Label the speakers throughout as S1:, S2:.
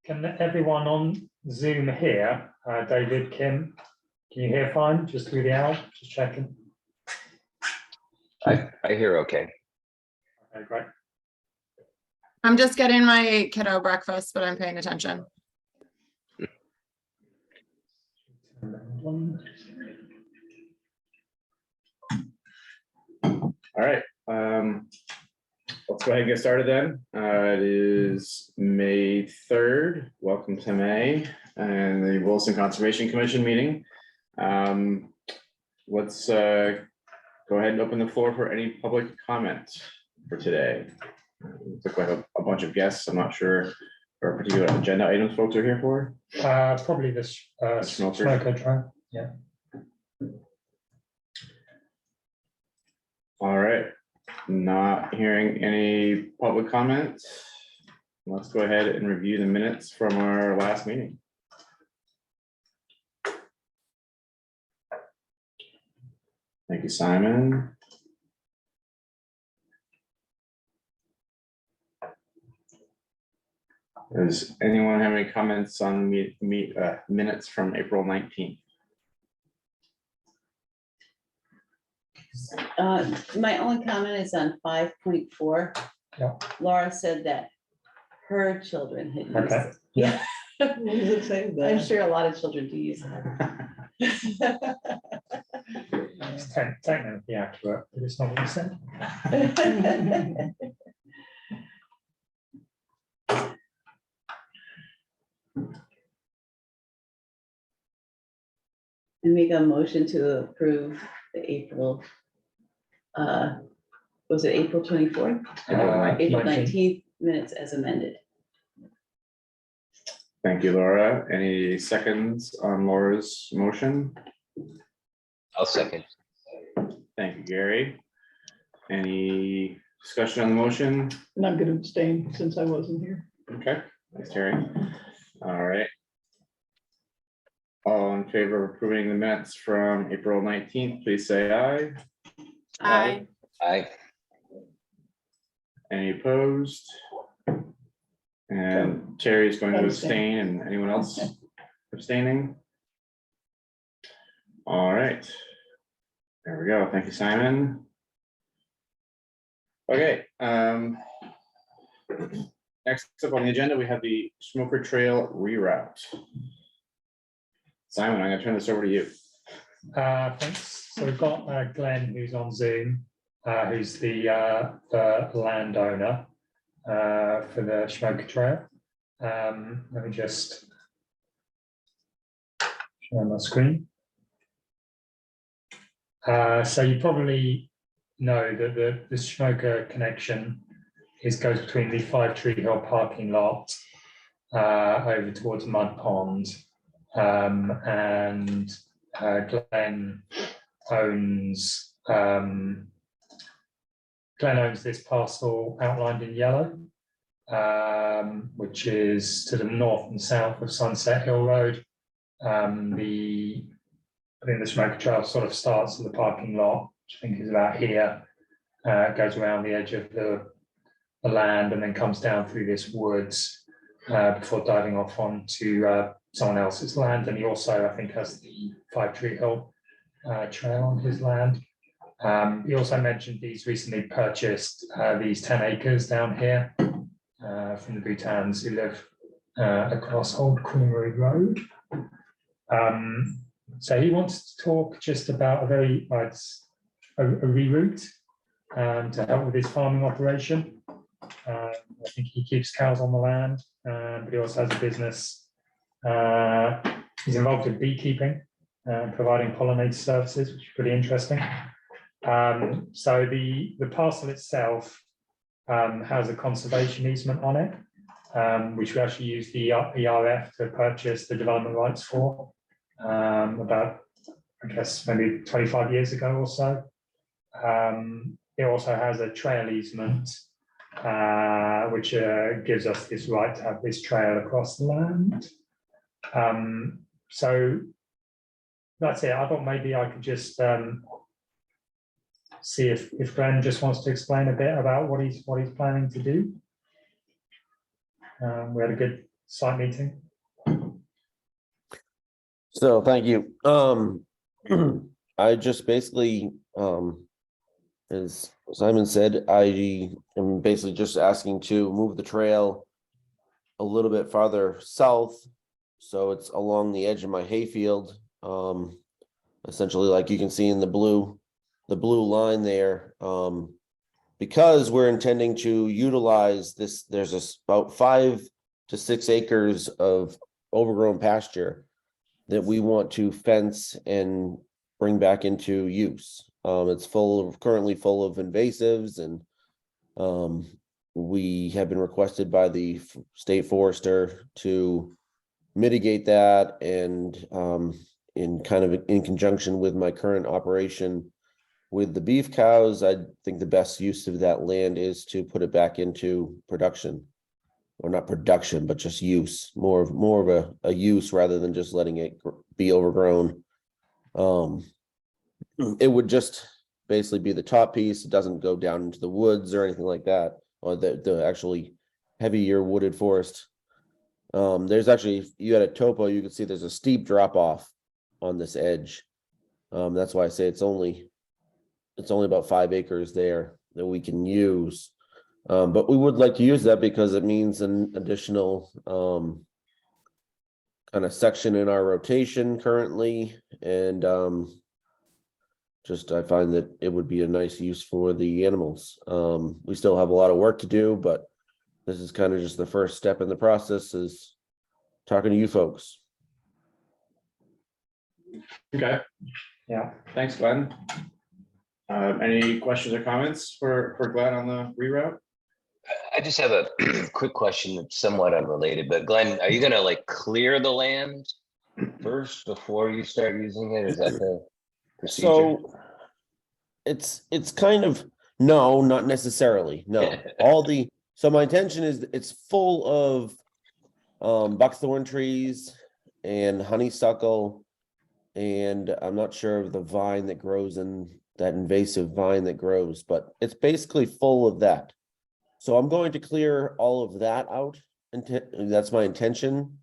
S1: Can everyone on Zoom hear? David, Kim, can you hear fine? Just through the owl, just checking.
S2: I hear okay.
S1: Okay, great.
S3: I'm just getting my kiddo breakfast, but I'm paying attention.
S4: All right, let's go ahead and get started then. It is May 3rd. Welcome to May and the Williston Conservation Commission meeting. Let's go ahead and open the floor for any public comment for today. Looks like a bunch of guests. I'm not sure for particular agenda items folks are here for.
S1: Probably this smoker trial. Yeah.
S4: All right, not hearing any public comments. Let's go ahead and review the minutes from our last meeting. Thank you, Simon. Does anyone have any comments on minutes from April 19th?
S5: My only comment is on 5.4.
S1: Yeah.
S5: Laura said that her children had used
S1: Okay.
S5: it. Yeah.
S6: Does it say that?
S5: I'm sure a lot of children do use it.
S1: It's technically accurate, but it's not what you said.
S5: I make a motion to approve the April, was it April 24th? April 19th minutes as amended.
S4: Thank you, Laura. Any seconds on Laura's motion?
S2: I'll second.
S4: Thank you, Gary. Any discussion on the motion?
S6: And I'm going to abstain since I wasn't here.
S4: Okay, thanks, Terry. All right. All in favor of approving the minutes from April 19th, please say aye.
S3: Aye.
S2: Aye.
S4: Any opposed? And Terry's going to abstain, and anyone else abstaining? All right. There we go. Thank you, Simon. Okay. Next up on the agenda, we have the Smoker Trail reroute. Simon, I'm going to turn this over to you.
S1: Thanks. So we've got Glenn, who's on Zoom, who's the landowner for the Smoker Trail. Let me just show my screen. So you probably know that the Smoker connection goes between the Five Tree Hill parking lot over towards Mud Pond. And Glenn owns this parcel outlined in yellow, which is to the north and south of Sunset Hill Road. I think the Smoker Trail sort of starts in the parking lot, which I think is about here, goes around the edge of the land and then comes down through this woods before diving off onto someone else's land. And he also, I think, has the Five Tree Hill trail on his land. He also mentioned he's recently purchased these 10 acres down here from the Bhutans who live across Old Creamery Road. So he wants to talk just about a reroute to help with his farming operation. I think he keeps cows on the land, but he also has a business. He's involved in beekeeping and providing pollinator services, which is pretty interesting. So the parcel itself has a conservation easement on it, which we actually used the ERF to purchase the development rights for about, I guess, maybe 25 years ago or so. It also has a trail easement, which gives us this right to have this trail across the land. So that's it. I thought maybe I could just see if Glenn just wants to explain a bit about what he's planning to do. We had a good site meeting.
S7: So thank you. I just basically, as Simon said, I am basically just asking to move the trail a little bit farther south. So it's along the edge of my hayfield. Essentially, like you can see in the blue line there. Because we're intending to utilize this, there's about 5 to 6 acres of overgrown pasture that we want to fence and bring back into use. It's currently full of invasives, and we have been requested by the state forester to mitigate that, and in conjunction with my current operation with the beef cows, I think the best use of that land is to put it back into production. Or not production, but just use, more of a use rather than just letting it be overgrown. It would just basically be the top piece. It doesn't go down into the woods or anything like that, or the actually heavier wooded forest. There's actually, you had a topo, you can see there's a steep drop off on this edge. That's why I say it's only about 5 acres there that we can use. But we would like to use that because it means an additional kind of section in our rotation currently. And I find that it would be a nice use for the animals. We still have a lot of work to do, but this is kind of just the first step in the process, is talking to you folks.
S4: Okay,
S1: Yeah.
S4: thanks, Glenn. Any questions or comments for Glenn on the reroute?
S2: I just have a quick question, that's somewhat unrelated, but Glenn, are you gonna like clear the land first before you start using it? Is that the procedure?
S7: So it's kind of, no, not necessarily. No, so my intention is it's full of buckthorn trees and honeysuckle, and I'm not sure of the vine that grows in that invasive vine that grows, but it's basically full of that. So I'm going to clear all of that out, and that's my intention.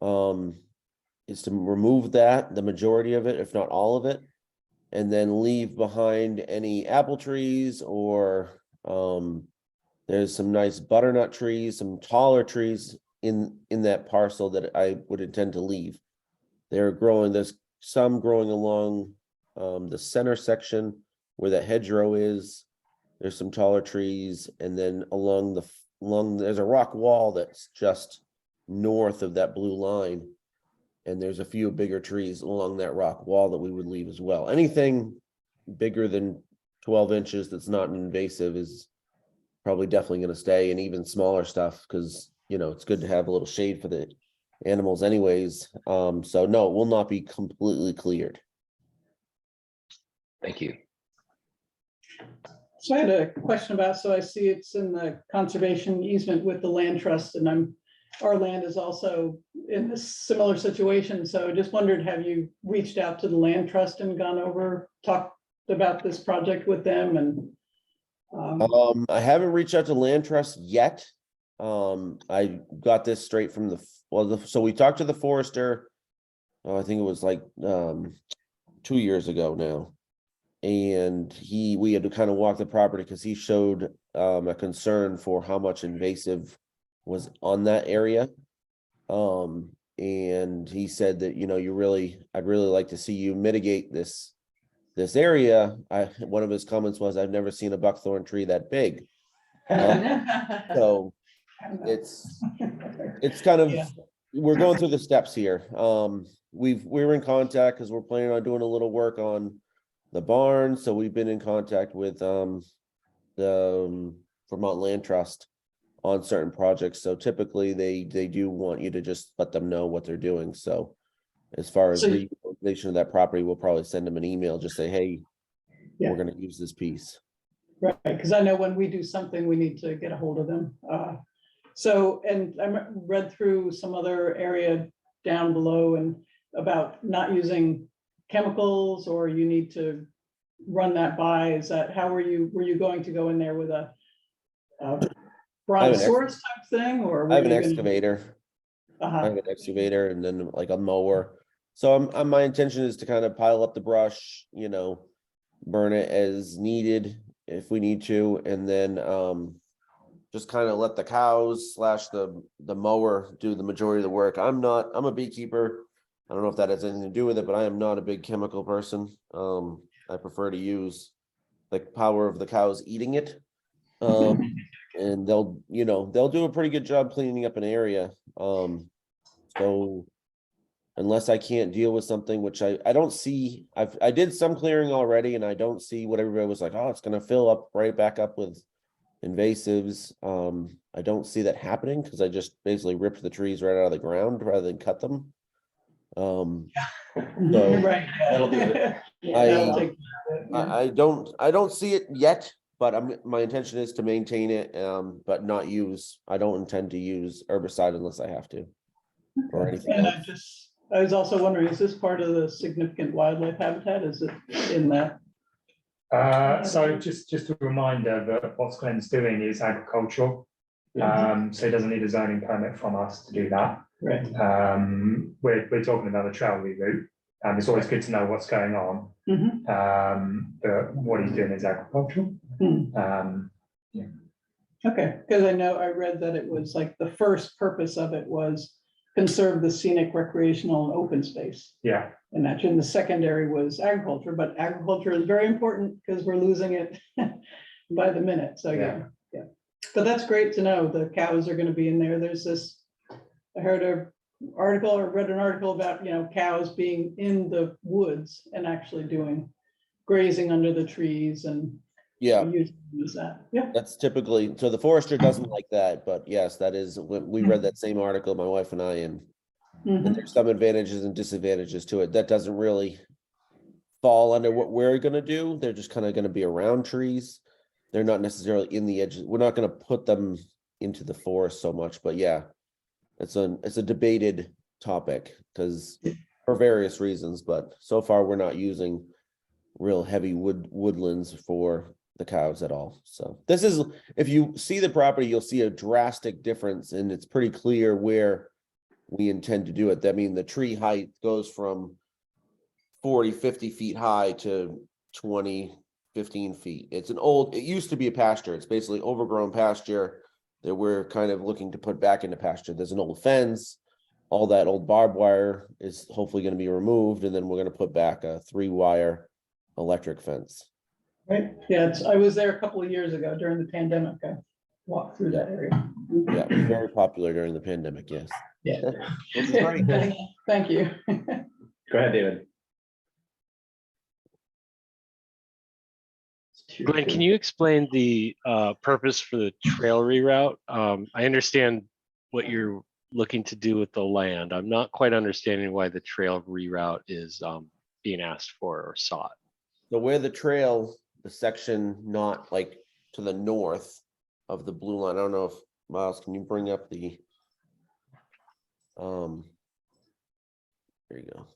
S7: Is to remove that, the majority of it, if not all of it, and then leave behind any apple trees, or there's some nice butternut trees, some taller trees in that parcel that I would intend to leave. There's some growing along the center section where the hedgerow is. There's some taller trees, and then along there's a rock wall that's just north of that blue line, and there's a few bigger trees along that rock wall that we would leave as well. Anything bigger than 12 inches that's not invasive is probably definitely going to stay, and even smaller stuff, because it's good to have a little shade for the animals anyways. So no, it will not be completely cleared.
S2: Thank you.
S6: So I had a question about, so I see it's in the conservation easement with the land trust, and our land is also in a similar situation. So just wondered, have you reached out to the land trust and talked about this project with them? And
S7: I haven't reached out to land trust yet. I got this straight from so we talked to the forester. I think it was like 2 years ago now. And we had to kind of walk the property because he showed a concern for how much invasive was on that area. And he said that, I'd really like to see you mitigate this area. One of his comments was, I've never seen a buckthorn tree that big. So it's kind of,
S6: Yeah.
S7: We're going through the steps here. We're in contact because we're planning on doing a little work on the barn. So we've been in contact with the Vermont Land Trust on certain projects. So typically they do want you to just let them know what they're doing. So as far as reutilization of that property, we'll probably send them an email, just say, hey, we're going to use this piece.
S6: Right, because I know when we do something, we need to get a hold of them. And I read through some other area down below and about not using chemicals, or you need to run that by. Is that, were you going to go in there with a brontosaurus type thing, or
S7: I have an excavator. kind of an excavator and then like a mower. So my intention is to kind of pile up the brush, you know, burn it as needed if we need to, and then just kind of let the cows / the mower do the majority of the work. I'm a beekeeper. I don't know if that has anything to do with it, but I am not a big chemical person. I prefer to use the power of the cows eating it. And they'll do a pretty good job cleaning up an area. So unless I can't deal with something, which I don't see, I did some clearing already, and I don't see what everybody was like, oh, it's gonna fill up right back up with invasives. I don't see that happening because I just basically ripped the trees right out of the ground rather than cut them. So
S6: Right.
S4: That'll do it.
S6: Yeah, that'll take-
S7: I don't see it yet, but my intention is to maintain it, but not use. I don't intend to use herbicide unless I have to, or anything
S6: And
S7: else.
S6: I was also wondering, is this part of the significant wildlife habitat? Is it in that?
S1: So just a reminder that what Glenn's doing is agricultural. So he doesn't need a zoning permit from us to do that.
S6: Right.
S1: We're talking about the trail reroute, and it's always good to know what's going on. But what he's doing is agricultural.
S6: Okay, because I know I read that it was like the first purpose of it was conserve the scenic, recreational, and open space.
S1: Yeah,
S6: And actually, the secondary was agriculture, but agriculture is very important because we're losing it by the minute. So, yeah. But that's great to know. The cows are going to be in there. There's this, I heard an article or read an article about, cows being in the woods and actually doing grazing under the trees and use that. Yeah.
S7: That's typically, so the forester doesn't like that, but yes, that is, we read that same article, my wife and I, and there's some advantages and disadvantages to it. That doesn't really fall under what we're gonna do. They're just kind of gonna be around trees. They're not necessarily in the edges. We're not gonna put them into the forest so much, but yeah, it's a debated topic because for various reasons, but so far we're not using real heavy woodlands for the cows at all. So this is, if you see the property, you'll see a drastic difference, and it's pretty clear where we intend to do it. I mean, the tree height goes from 40-50 feet high to 20-15 feet. It used to be a pasture. It's basically overgrown pasture that we're kind of looking to put back into pasture. There's an old fence. All that old barbed wire is hopefully going to be removed, and then we're going to put back a 3-wire electric fence.
S6: Right. Yeah, I was there a couple of years ago during the pandemic. I walked through that area.
S7: Yeah, it was very popular during the pandemic, yes.
S6: Yeah.
S7: Which is very good.
S6: Thank you.
S4: Go ahead, David.
S8: Glenn, can you explain the purpose for the trail reroute? I understand what you're looking to do with the land. I'm not quite understanding why the trail reroute is being asked for or sought.
S7: So where the trail, the section not like to the north of the blue line, I don't know if, Miles, can you bring up the, there you go.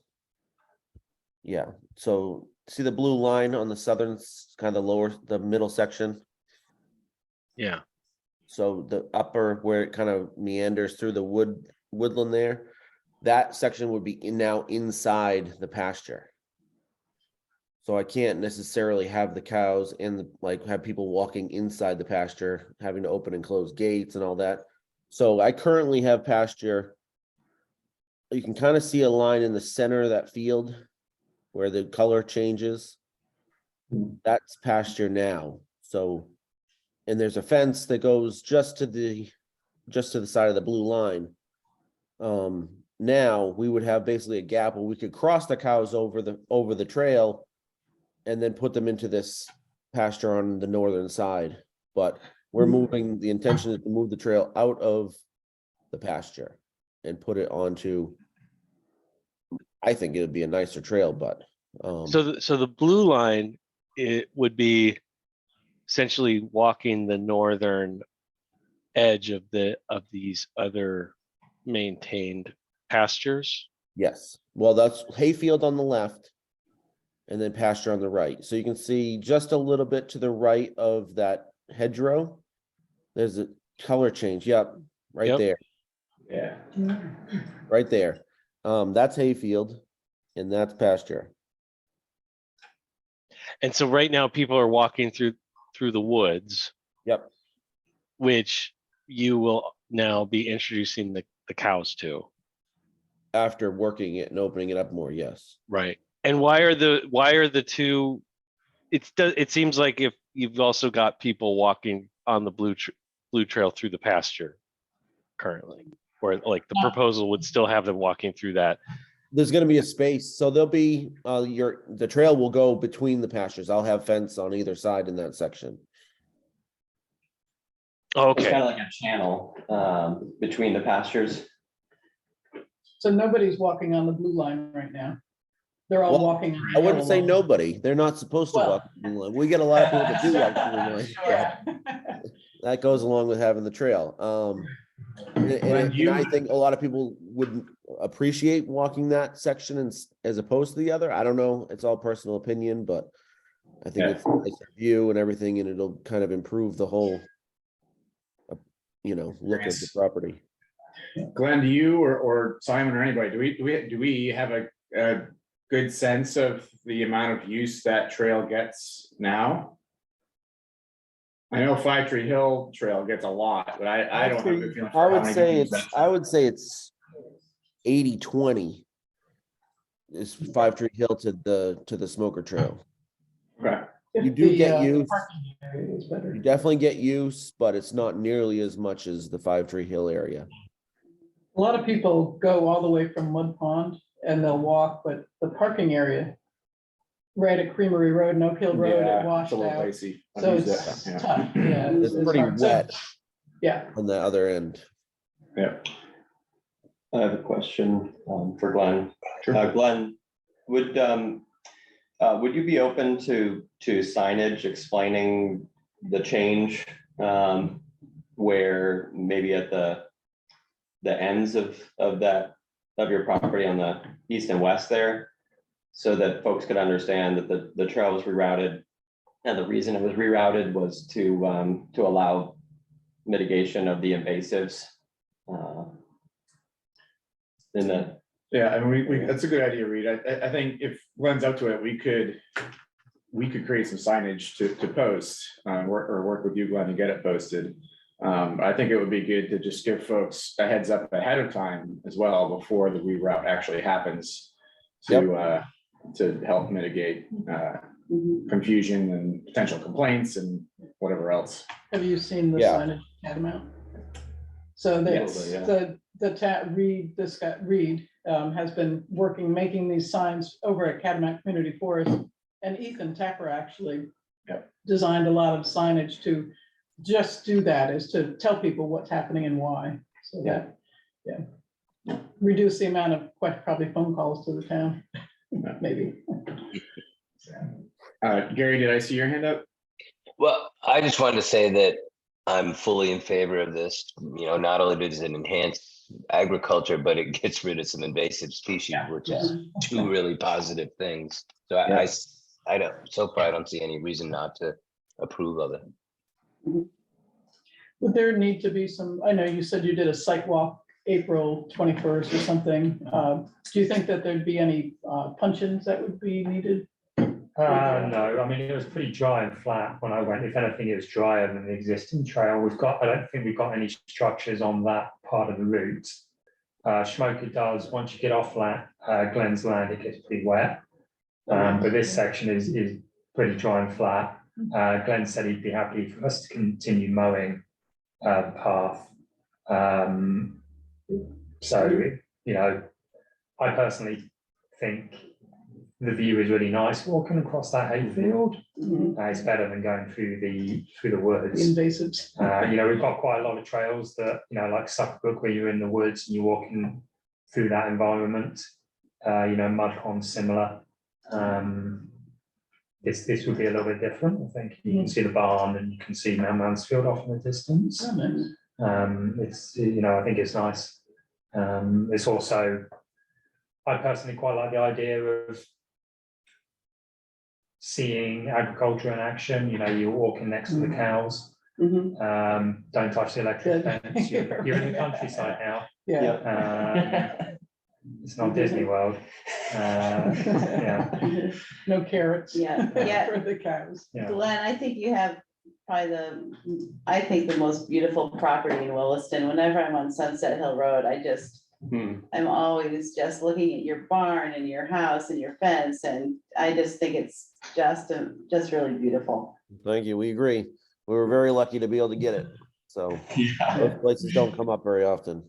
S7: Yeah, so see the blue line on the southern, kind of the middle section?
S8: Yeah.
S7: So the upper, where it kind of meanders through the woodland there, that section would be now inside the pasture. So I can't necessarily have the cows have people walking inside the pasture, having to open and close gates and all that. So I currently have pasture. You can kind of see a line in the center of that field where the color changes. That's pasture now. So, and there's a fence that goes just to the side of the blue line. Now we would have basically a gap where we could cross the cows over the trail and then put them into this pasture on the northern side. But the intention is to move the trail out of the pasture and put it onto, I think it would be a nicer trail, but.
S8: So the blue line, it would be essentially walking the northern edge of these other maintained pastures.
S7: Yes, well, that's hayfield on the left and then pasture on the right. So you can see just a little bit to the right of that hedgerow, there's a color change. Yep, right there.
S4: Yeah.
S7: right there. That's hayfield and that's pasture.
S8: And so right now people are walking through the woods,
S7: Yep.
S8: which you will now be introducing the cows to.
S7: After working it and opening it up more, yes.
S8: Right. And why are the two, it seems like if you've also got people walking on the blue trail through the pasture currently, or like the proposal would still have them walking through that.
S7: There's gonna be a space, so there'll be, the trail will go between the pastures. I'll have fence on either side in that section.
S9: It's
S8: Okay.
S9: kind of like a channel between the pastures.
S6: So nobody's walking on the blue line right now. They're all
S7: Well,
S6: walking. on the
S7: I wouldn't
S6: yellow
S7: say
S6: line.
S7: nobody. They're not supposed to
S6: Well-
S7: walk. the blue line. We get a lot of people that do walk the blue line.
S6: Yeah.
S7: That goes along with having the trail. And I think a lot of people would appreciate walking that section as opposed to the other. I don't know. It's all personal opinion, but I think it's a nicer view and everything, and it'll kind of improve the whole, look of the property.
S4: Glenn, do you or Simon or anybody, do we have a good sense of the amount of use that trail gets now? I know Five Tree Hill Trail gets a lot, but I don't have a good feeling.
S7: I would say it's 80-20 is Five Tree Hill to the Smoker Trail.
S4: Okay.
S7: You do get
S6: The
S7: use.
S6: parking area is better.
S7: You definitely get use, but it's not nearly as much as the Five Tree Hill area.
S6: A lot of people go all the way from Mud Pond and they'll walk, but the parking area right at Creamery Road and Oak Hill Road,
S4: Yeah,
S6: it
S4: it's
S6: washed
S4: a little
S6: out.
S4: dicey. I've
S6: So
S4: used
S6: it's
S4: it, yeah.
S6: tough. Yeah.
S7: It's pretty
S6: hard. So,
S7: wet
S6: Yeah.
S7: on the other end.
S4: Yeah.
S9: I have a question for Glenn.
S4: Sure.
S9: Glenn, would you be open to signage explaining the change where maybe at the ends of your property on the east and west there, so that folks could understand that the trail was rerouted, and the reason it was rerouted was to allow mitigation of the invasives in the.
S4: Yeah, I mean, we that's a good idea, Reed. I think if Glenn's up to it, we could create some signage to post, work with you, Glenn, to get it posted. I think it would be good to just give folks a heads up ahead of time as well, before the reroute actually happens, to help mitigate confusion and potential complaints and whatever else.
S6: Have you seen the
S7: Yeah.
S6: signage Catamount? So that's
S9: Yeah.
S6: this guy, Reed, has been making these signs over at Catamount Community Forest. And Ethan Tapper actually designed a lot of signage to just do that, is to tell people what's happening and why. So reduce the amount of probably phone calls to the town, maybe.
S4: Gary, did I see your hand up?
S2: Well, I just wanted to say that I'm fully in favor of this. Not only does it enhance agriculture, but it gets rid of some invasive species, which is two really positive things. So I don't see any reason not to approve of it.
S6: Would there need to be some, I know you said you did a site walk April 21st or something. Do you think that there'd be any punch-ins that would be needed?
S1: No, I mean, it was pretty dry and flat when I went. If anything, it was drier than the existing trail. I don't think we've got any structures on that part of the route. Schmoker does, once you get off Glenn's land, it gets pretty wet. But this section is pretty dry and flat. Glenn said he'd be happy for us to continue mowing the path. I personally think the view is really nice walking across that hayfield. It's better than going through the woods.
S6: The invasives.
S1: We've got quite a lot of trails that, like Suckbrook, where you're in the woods and you're walking through that environment. Mud Pond similar. This would be a little bit different. I think you can see the barn and you can see Mount Mansfield off in the distance.
S6: Oh, nice.
S1: I think it's nice. It's also, I personally quite like the idea of seeing agriculture in action. You're walking next to the cows. Don't touch the electric
S6: Good.
S1: fence. You're in the countryside now.
S6: Yeah.
S1: It's not Disney World. Yeah.
S6: No carrots.
S5: Yeah, yeah.
S6: For the cows.
S1: Yeah.
S5: Glenn, I think you have probably the most beautiful property in Williston. Whenever I'm on Sunset Hill Road, I'm always just looking at your barn and your house and your fence, and I just think it's just really beautiful.
S7: Thank you. We agree. We were very lucky to be able to get it. So those places don't come up very often.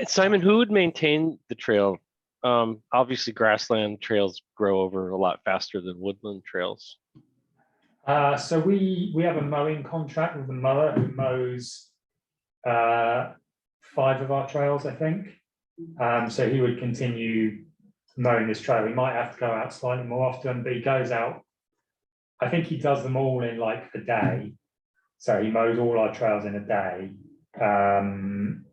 S8: Simon, who would maintain the trail? Obviously grassland trails grow over a lot faster than woodland trails.
S1: So we have a mowing contract with the mower who mows 5 of our trails, I think. So he would continue mowing this trail. He might have to go out slightly more often, but he goes out. I think he does them all in like a day. So he mows all our trails in a day.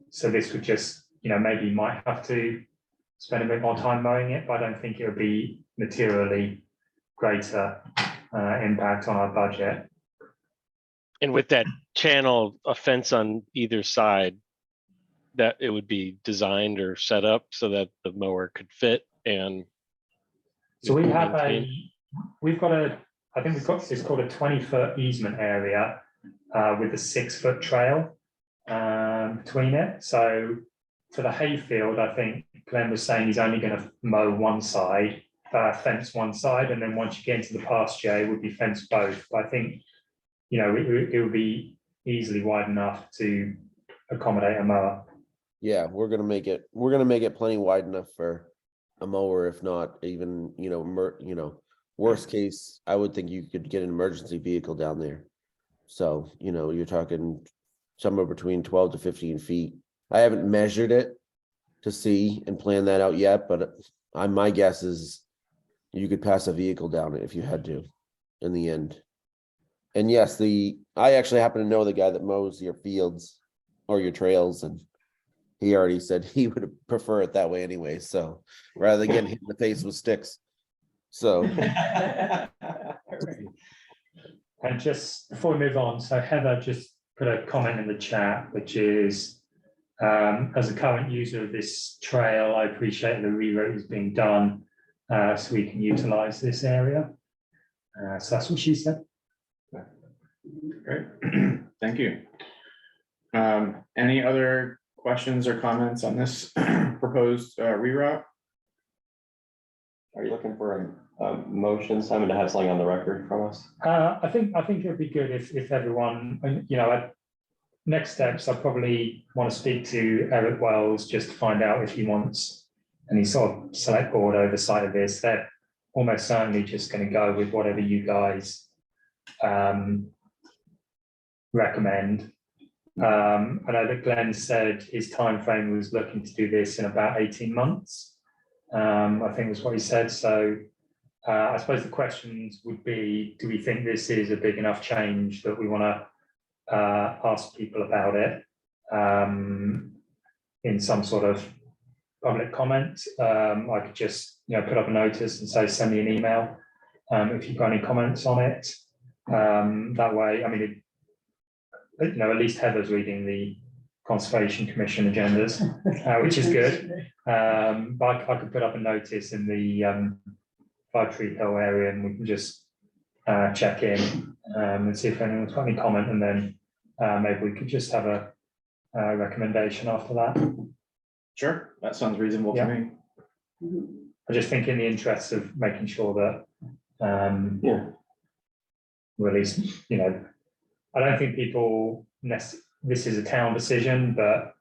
S1: So this would just, maybe might have to spend a bit more time mowing it, but I don't think it would be materially greater impact on our budget.
S8: And with that channel, a fence on either side, that it would be designed or set up so that the mower could fit and.
S1: So we have it's called a 20-foot easement area with a 6-foot trail between it. So for the hayfield, I think Glenn was saying he's only going to mow one side, fence one side, and then once you get into the pasture, it would be fenced both. But I think, it would be easily wide enough to accommodate a mower.
S7: Yeah, we're gonna make it plenty wide enough for a mower, if not even, worst case, I would think you could get an emergency vehicle down there. So, you're talking somewhere between 12 to 15 feet. I haven't measured it to see and plan that out yet, but my guess is you could pass a vehicle down it if you had to in the end. And yes, I actually happen to know the guy that mows your fields or your trails, and he already said he would prefer it that way anyway. So rather than getting hit in the face with sticks. So
S1: And just before we move on, so Heather just put a comment in the chat, which is, as a current user of this trail, I appreciate the reroute is being done so we can utilize this area. So that's what she said.
S4: Great, thank you. Any other questions or comments on this proposed reroute?
S9: Are you looking for a motion, Simon, to have something on the record from us?
S1: I think it would be good if everyone, next steps, I probably want to speak to Eric Wells just to find out if he wants any sort of select board oversight of this. They're almost certainly just going to go with whatever you guys recommend. I know that Glenn said his time frame was looking to do this in about 18 months. I think was what he said. So I suppose the questions would be, do we think this is a big enough change that we want to ask people about it in some sort of public comment? I could just put up a notice and say, send me an email if you've got any comments on it. That way, at least Heather's reading the Conservation Commission agendas, which is good. But I could put up a notice in the Five Tree Hill area, and we can just check in and see if anyone's got any comment, and then maybe we could just have a recommendation after that.
S4: Sure, that sounds reasonable to me.
S1: I just think in the interest of making sure that or at least, I don't think people this is a town decision, but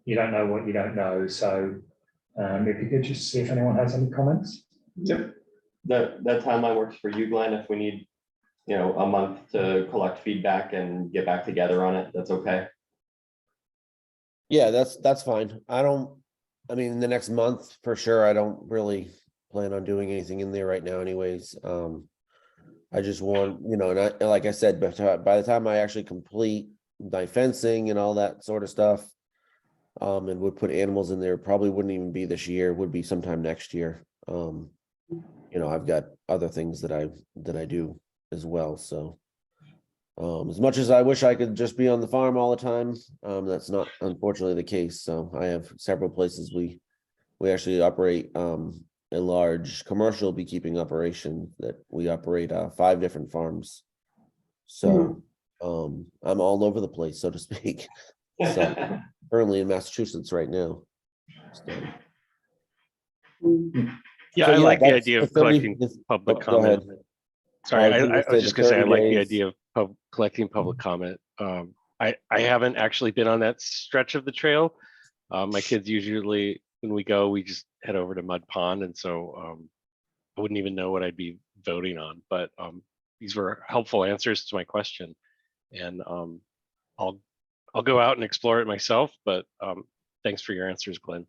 S1: you don't know what you don't know. So if you could just see if anyone has any comments.
S9: Yep. That timeline works for you, Glenn. If we need, a month to collect feedback and get back together on it, that's okay.
S7: yeah, that's fine. In the next month for sure, I don't really plan on doing anything in there right now anyways. I just want, and like I said, but by the time I actually complete my fencing and all that sort of stuff, and would put animals in there, probably wouldn't even be this year, would be sometime next year. I've got other things that I do as well, so. As much as I wish I could just be on the farm all the time, that's not unfortunately the case, so I have several places we actually operate, a large commercial beekeeping operation that we operate, 5 different farms. So, I'm all over the place, so to speak. So, currently in Massachusetts right now. So,
S8: Yeah,
S7: So,
S8: I
S7: yeah,
S8: like the
S7: that's
S8: idea
S7: the
S8: of
S7: 30
S8: collecting
S7: this-
S8: public
S7: go ahead.
S8: comment. Sorry, I was just gonna say, I
S7: 30
S8: like the
S7: days.
S8: idea of collecting public comment. I haven't actually been on that stretch of the trail. My kids usually, when we go, we just head over to Mud Pond, and so I wouldn't even know what I'd be voting on, but these were helpful answers to my question. And I'll go out and explore it myself, but thanks for your answers, Glenn.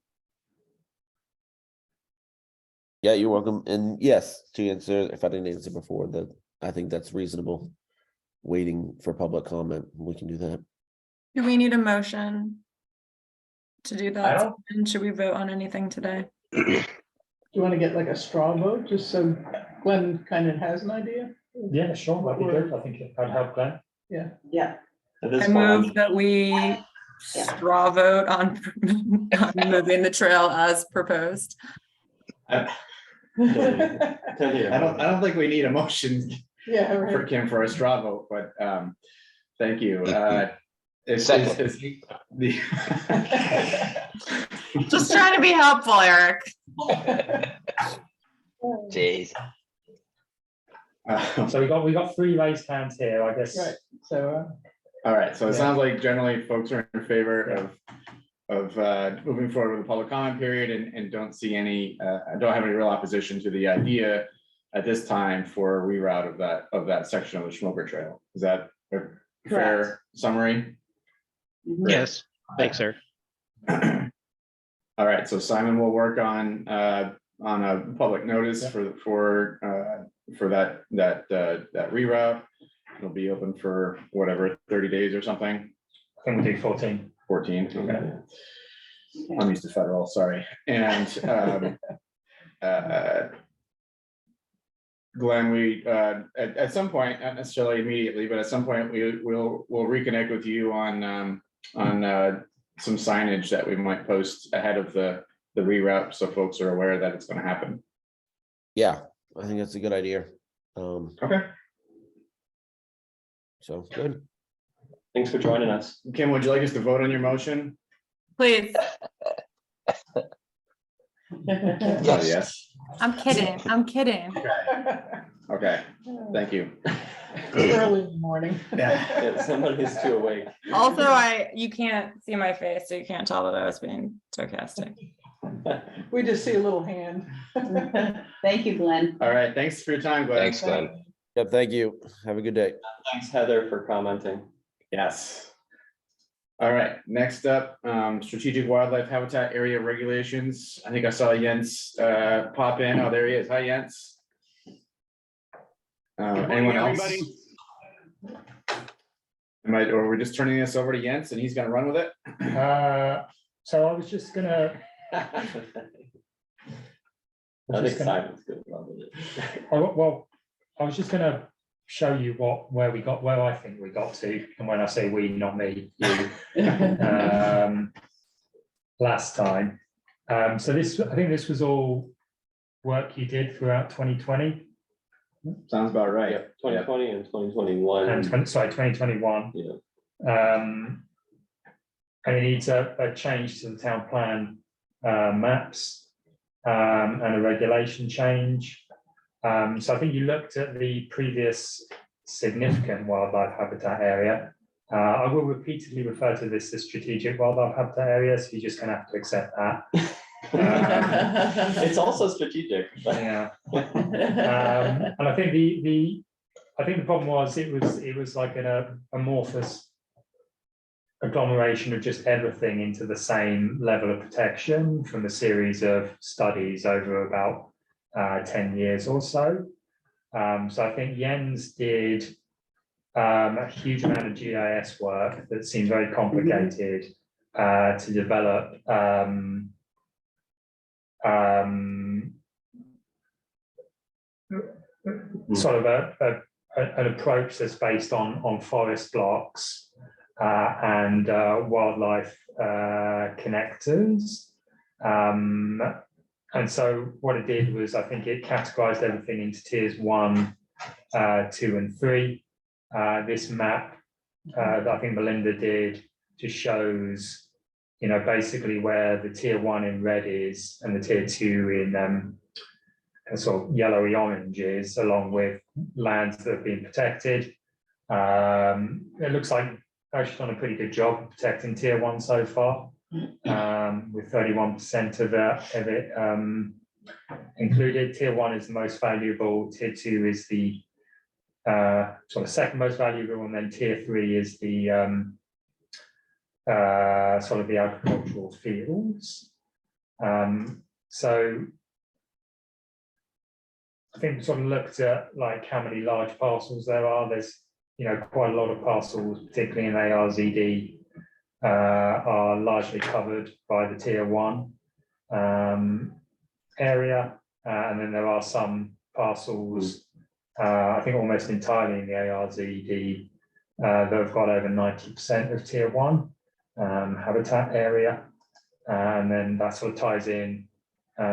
S7: Yeah, you're welcome. And yes, to answer, if I didn't answer before, that I think that's reasonable. Waiting for public comment, we can do that.
S3: Do we need a motion to do
S1: I
S3: that?
S1: don't-
S3: And should we vote on anything today?
S6: Do you want to get like a straw vote, just so Glenn kind of has an idea?
S1: Yeah, sure, that'd be good. I think that'd help Glenn.
S6: Yeah.
S5: Yeah,
S9: At this
S3: I
S9: point, I'm-
S3: move that we straw vote on on moving the trail as proposed.
S9: I
S4: I don't think we need a motion
S6: Yeah,
S4: for
S6: right.
S4: Kim for a straw vote, but thank you.
S2: Second.
S4: The
S3: Just trying to be helpful, Eric.
S2: Jeez.
S1: So we got 3 raised hands here, I guess.
S6: Right, so,
S4: All right, so it
S1: Yeah.
S4: sounds like generally folks are in favor of moving forward with the public comment period and don't see any, don't have any real opposition to the idea at this time for a reroute of that section of the Schmoker Trail. Is that a fair
S5: Correct.
S4: summary?
S5: Mhm.
S8: Yes, thanks, Eric.
S4: All right, so Simon will work on a public notice for that reroute. It'll be open for whatever, 30 days or something,
S1: I think we'll do 14.
S4: 14. Okay. I'm used to federal, sorry. And Glenn, we at some point, not necessarily immediately, but at some point, we'll reconnect with you on some signage that we might post ahead of the reroute, so folks are aware that it's going to happen.
S7: Yeah, I think that's a good idea.
S4: Okay.
S7: So good.
S9: Thanks for joining us.
S4: Kim, would you like us to vote on your motion?
S3: Please.
S4: Yes.
S3: I'm kidding. I'm kidding.
S4: Okay, thank you.
S6: early in the morning.
S9: Yeah, somebody's too awake.
S3: Also, you can't see my face, so you can't tell that I was being sarcastic.
S6: We just see a little hand.
S5: Thank you, Glenn.
S4: All right, thanks for your time, Glenn.
S2: Thanks, Glenn.
S7: Yep, thank you. Have a good day.
S9: Thanks, Heather, for commenting.
S4: Yes. All right, next up, strategic wildlife habitat area regulations. I think I saw Jens pop in. Oh, there he is. Hi, Jens. Anyone else? Or we're just turning this over to Jens and he's gonna run with it?
S1: So I was just gonna,
S9: I think Simon's good.
S1: well, I was just gonna show you where I think we got to, and when I say we, not me, you, last time. So I think this was all work you did throughout 2020
S4: Sounds about right.
S9: Yep, 2020 and 2021.
S1: and 2021.
S9: Yeah.
S1: And it needs a change to the town plan maps and a regulation change. So I think you looked at the previous significant wildlife habitat area. I will repeatedly refer to this as strategic wildlife habitat area, so you're just gonna have to accept that.
S9: It's also strategic.
S1: Yeah. And I think the problem was it was like an amorphous agglomeration of just everything into the same level of protection from a series of studies over about 10 years or so. So I think Jens did a huge amount of GIS work that seemed very complicated to develop sort of a an approach that's based on forest blocks and wildlife connectors. And so what it did was, I think it categorized everything into tiers 1, 2, and 3. This map that I think Melinda did just shows, you know, basically where the tier 1 in red is and the tier 2 in sort of yellowy orange is, along with lands that have been protected. It looks like actually done a pretty good job of protecting tier 1 so far, with 31% of it included. Tier 1 is the most valuable, tier 2 is the sort of second most valuable, and then tier 3 is the sort of the agricultural fields. So I think we sort of looked at like how many large parcels there are. There's, you know, quite a lot of parcels, particularly in ARZD, are largely covered by the tier 1 area. And then there are some parcels, I think almost entirely in the ARZD, that have got over 90% of tier 1 habitat area. And then that sort of ties in,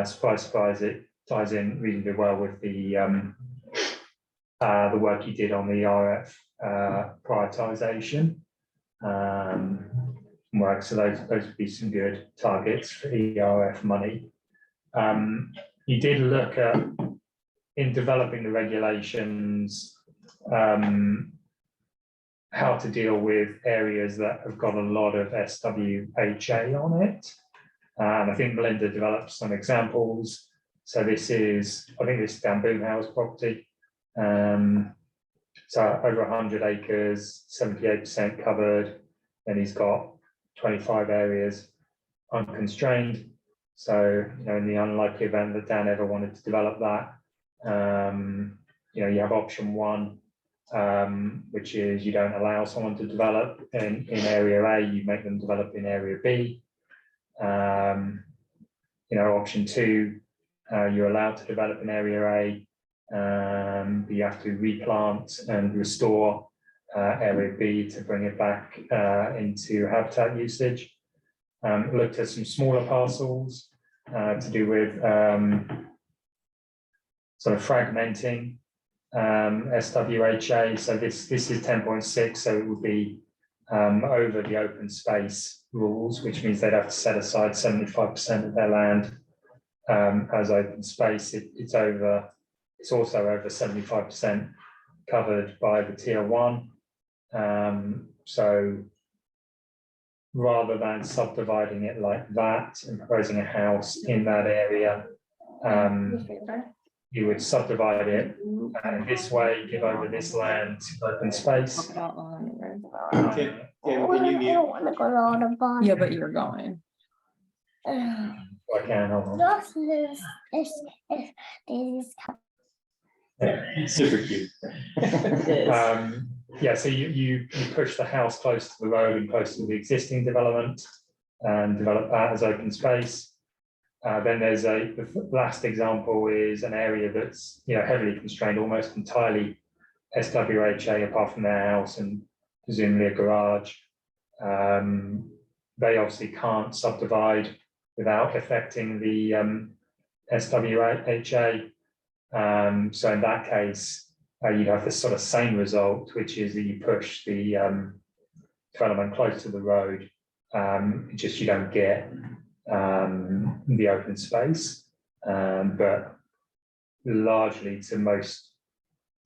S1: surprise, it ties in reasonably well with the work you did on the RF prioritization work. So those would be some good targets for the RF money. You did look at, in developing the regulations, how to deal with areas that have got a lot of SWHA on it. And I think Melinda developed some examples. So this is, I think this is Bamboo House property. So over 100 acres, 78% covered. Then he's got 25 areas unconstrained. So, you know, in the unlikely event that Dan ever wanted to develop that, you know, you have option 1, which is you don't allow someone to develop in area A, you make them develop in area B. You know, option 2, you're allowed to develop in area A, but you have to replant and restore area B to bring it back into habitat usage. Looked at some smaller parcels to do with sort of fragmenting SWHA. So this is 10.6, so it would be over the open space rules, which means they'd have to set aside 75% of their land as open space. It's also over 75% covered by the tier 1. So rather than subdividing it like that and proposing a house in that area, you would subdivide it this way, give over this land to open space.
S9: Can you mute?
S3: Yeah, but you're going.
S1: I can, hold on.
S9: Super cute.
S1: Yeah, so you push the house close to the road and close to the existing development and develop that as open space. Then there's the last example is an area that's, you know, heavily constrained, almost entirely SWHA apart from their house and presumably a garage. They obviously can't subdivide without affecting the SWHA. So in that case, you'd have the sort of same result, which is that you push the development close to the road, just you don't get the open space, but largely to most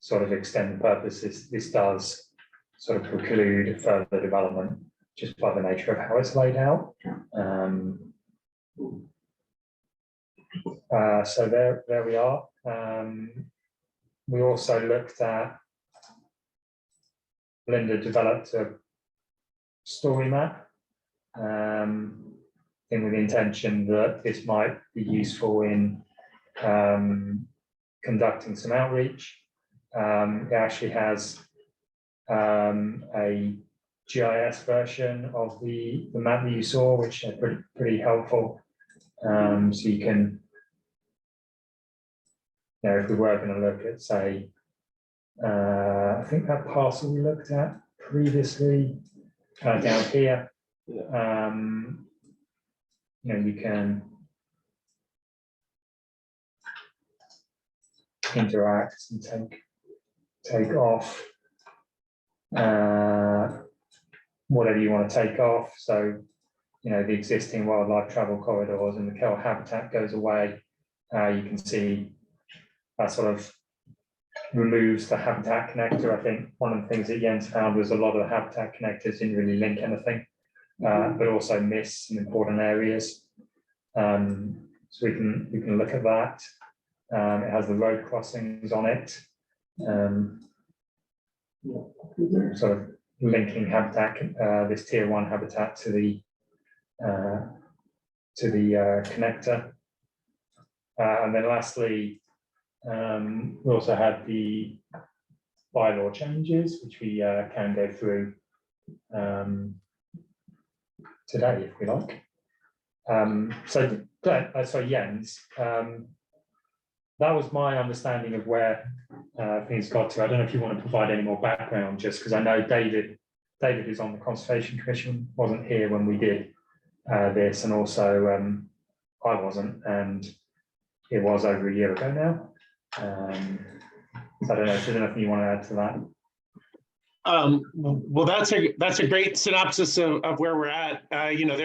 S1: sort of extended purposes, this does sort of preclude further development just by the nature of how it's laid out. So there we are. We also looked at, Linda developed a story map, with the intention that this might be useful in conducting some outreach. It actually has a GIS version of the map that you saw, which is pretty helpful. So you can, you know, if we were going to look at, say, I think that parcel we looked at previously, down here. You know, you can interact and take off whatever you want to take off. So, you know, the existing wildlife travel corridors and the kale habitat goes away. You can see that sort of removes the habitat connector. I think one of the things that Jens found was a lot of the habitat connectors didn't really link anything, but also miss some important areas. So we can look at that. It has the road crossings on it, sort of linking habitat, this tier 1 habitat to the connector. And then lastly, we also had the bylaw changes, which we can go through today, if we like. So Jens, that was my understanding of where things got to. I don't know if you want to provide any more background, just because I know David is on the Conservation Commission, wasn't here when we did this, and also I wasn't, and it was over a year ago now. So I don't know if there's anything you want to add to that.
S10: Well, that's a great synopsis of where we're at. You know,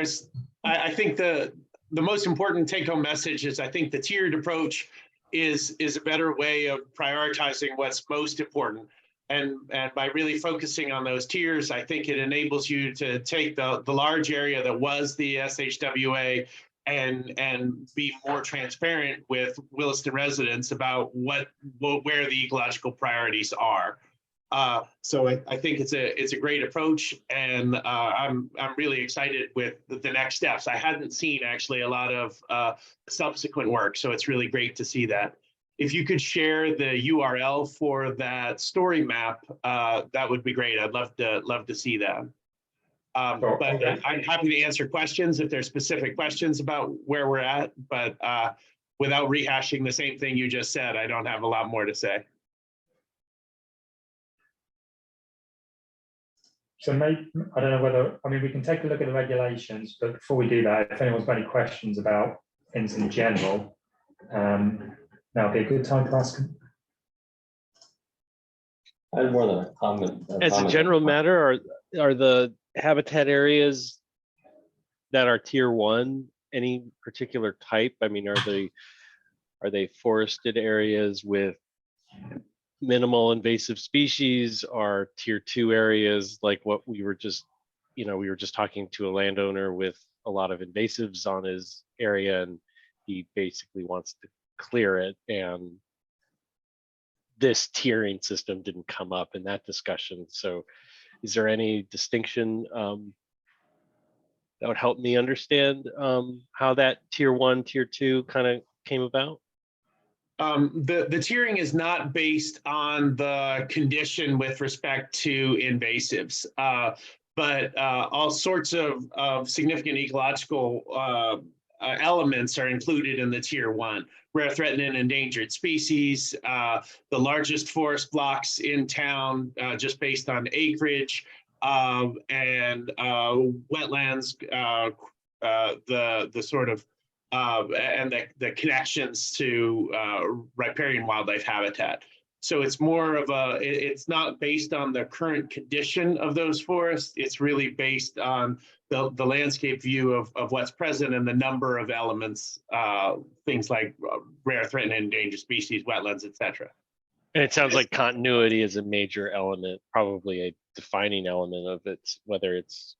S10: I think the most important take-home message is I think the tiered approach is a better way of prioritizing what's most important. And by really focusing on those tiers, I think it enables you to take the large area that was the SHWA and be more transparent with Williston residents about where the ecological priorities are. So I think it's a great approach, and I'm really excited with the next steps. I hadn't seen actually a lot of subsequent work, so it's really great to see that. If you could share the URL for that story map, that would be great. I'd love to see that.
S1: Sure.
S10: But
S1: Okay.
S10: I'm happy to answer questions if there's specific questions about where we're at, but without rehashing the same thing you just said, I don't have a lot more to say.
S1: So maybe, I don't know whether, I mean, we can take a look at the regulations, but before we do that, if anyone's got any questions about things in general, now would be a good time to ask them.
S9: I had more than a comment.
S8: As a general matter, are the habitat areas that are tier 1 any particular type? I mean, are they forested areas with minimal invasive species? Are tier 2 areas like what we were just talking to a landowner with a lot of invasives on his area, and he basically wants to clear it, and this tiering system didn't come up in that discussion. So is there any distinction that would help me understand how that tier 1, tier 2 kind of came about?
S10: The tiering is not based on the condition with respect to invasives, but all sorts of significant ecological elements are included in the tier 1. Rare, threatened, and endangered species, the largest forest blocks in town just based on acreage, and wetlands, the sort of and the connections to riparian wildlife habitat. So it's more of it's not based on the current condition of those forests. It's really based on the landscape view of what's present and the number of elements, things like rare, threatened, and endangered species, wetlands, etc.
S8: And it sounds like continuity is a major element, probably a defining element of it, whether it's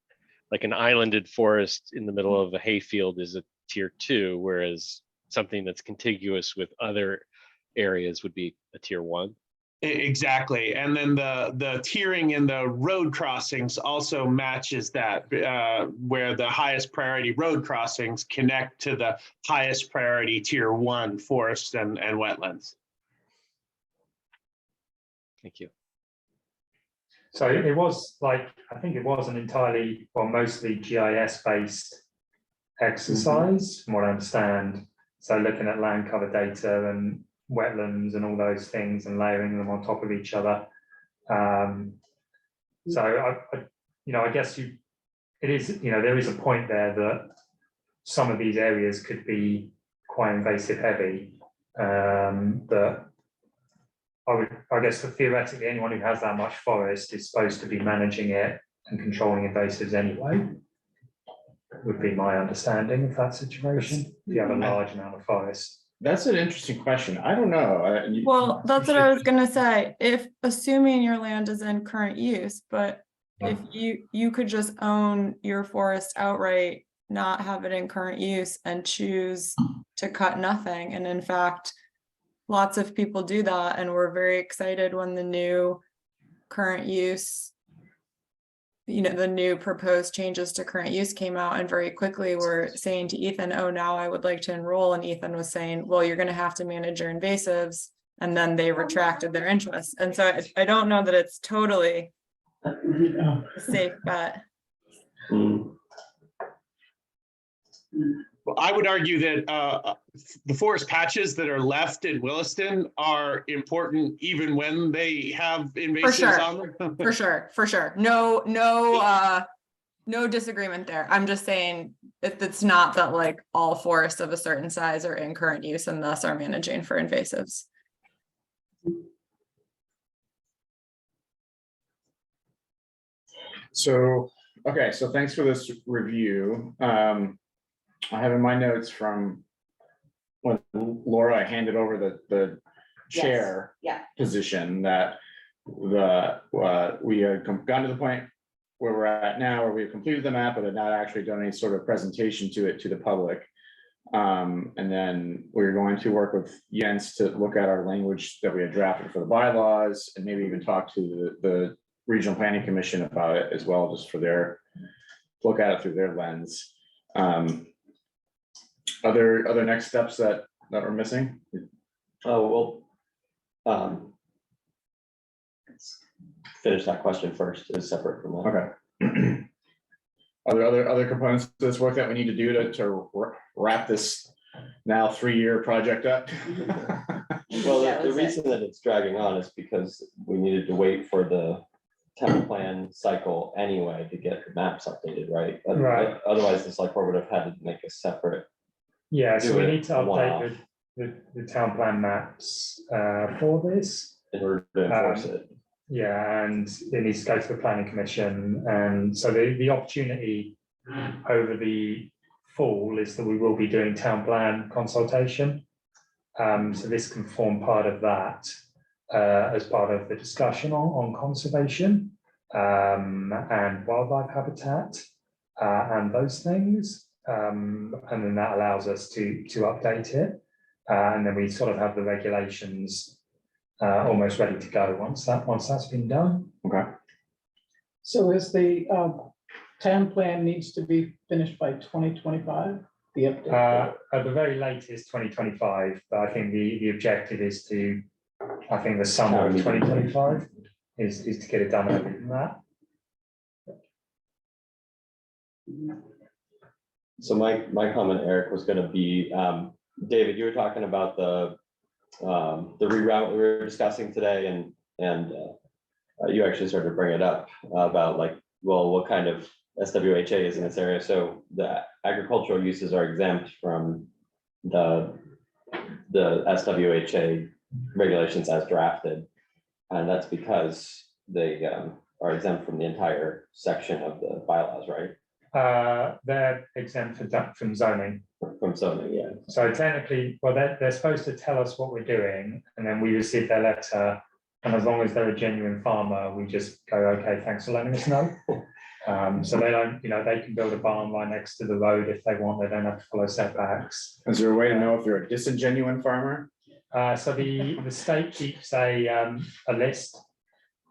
S8: like an islanded forest in the middle of a hayfield is a tier 2, whereas something that's contiguous with other areas would be a tier 1.
S10: Exactly. And then the tiering in the road crossings also matches that, where the highest priority road crossings connect to the highest priority tier 1 forests and wetlands.
S8: Thank you.
S1: So it was like, I think it was an entirely, or mostly GIS-based exercise, from what I understand. So looking at land cover data and wetlands and all those things and layering them on top of each other. So I guess it is, there is a point there that some of these areas could be quite invasive heavy. That I guess that theoretically anyone who has that much forest is supposed to be managing it and controlling invasives anyway. Would be my understanding of that situation. If you have a large amount of forest.
S4: That's an interesting question. I don't know.
S3: Well, that's what I was gonna say. If assuming your land is in current use, but if you could just own your forest outright, not have it in current use and choose to cut nothing. And in fact, lots of people do that, and we're very excited when the new current use, the new proposed changes to current use came out, and very quickly we're saying to Ethan, oh, now I would like to enroll. And Ethan was saying, well, you're going to have to manage your invasives. And then they retracted their interest. And so I don't know that it's totally a safe bet.
S10: Well, I would argue that the forest patches that are left in Williston are important even when they have invasives on them.
S3: For sure. No disagreement there. I'm just saying it's not that like all forests of a certain size are in current use and thus are managing for invasives.
S4: So, okay, so thanks for this review. I have in my notes from when Laura handed over the chair position that we had gotten to the point where we're at now, where we've completed the map, but have not actually done any sort of presentation to it to the public. And then we're going to work with Jens to look at our language that we had drafted for the bylaws, and maybe even talk to the Regional Planning Commission about it as well, just for their look at it through their lens. Other next steps that we're missing?
S9: Oh, well, let's finish that question first, is separate from that.
S4: Okay. Are there other components to this work that we need to do to wrap this now 3-year project up?
S9: Well, the reason that it's dragging on is because we needed to wait for the town plan cycle anyway to get the maps updated, right?
S1: Right.
S9: Otherwise, the select board would have had to make a separate.
S1: Yeah, so we need to
S9: one-off
S1: update the town plan maps for this.
S9: in order to enforce it.
S1: Yeah, and it needs to go to the planning commission. And so the opportunity over the fall is that we will be doing town plan consultation. So this can form part of that as part of the discussion on conservation and wildlife habitat and those things. And then that allows us to update it. And then we sort of have the regulations almost ready to go once that's been done.
S4: Okay.
S6: So is the town plan needs to be finished by 2025? The update?
S1: At the very latest 2025, but I think the objective is to, I think the summer of 2025 is to get it done earlier than that.
S9: So my comment, Eric, was going to be, David, you were talking about the reroute we were discussing today, and you actually started to bring it up about like, well, what kind of SWHA is in this area. So the agricultural uses are exempt from the SWHA regulations as drafted, and that's because they are exempt from the entire section of the bylaws, right?
S1: They're exempt from zoning.
S9: From zoning, yeah.
S1: So technically, well, they're supposed to tell us what we're doing, and then we receive their letter. And as long as they're a genuine farmer, we just go, okay, thanks for letting us know. So they don't, they can build a barn right next to the road if they want. They don't have to follow setbacks.
S4: Is there a way to know if they're a disingenuine farmer?
S1: So the state keeps a list.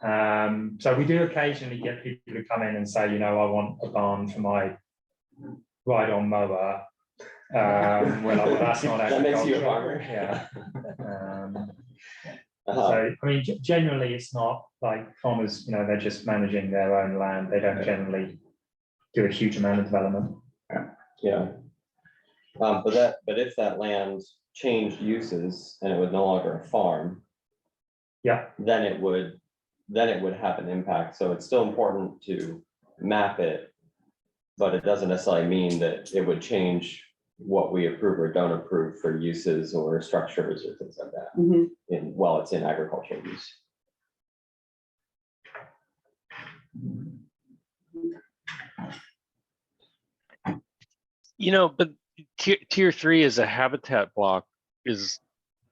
S1: So we do occasionally get people to come in and say, I want a barn for my ride-on mower. Well, that's not
S9: that makes you a
S1: agricultural.
S9: farmer.
S1: Yeah. So I mean, generally, it's not like farmers. They're just managing their own land. They don't generally do a huge amount of development.
S9: Yeah. But if that land changed uses and it was no longer a farm,
S1: Yeah,
S9: then it would have an impact. So it's still important to map it, but it doesn't necessarily mean that it would change what we approve or don't approve for uses or structures or things like that
S5: Mhm.
S9: while it's in agricultural use.
S8: But tier 3 is a habitat block is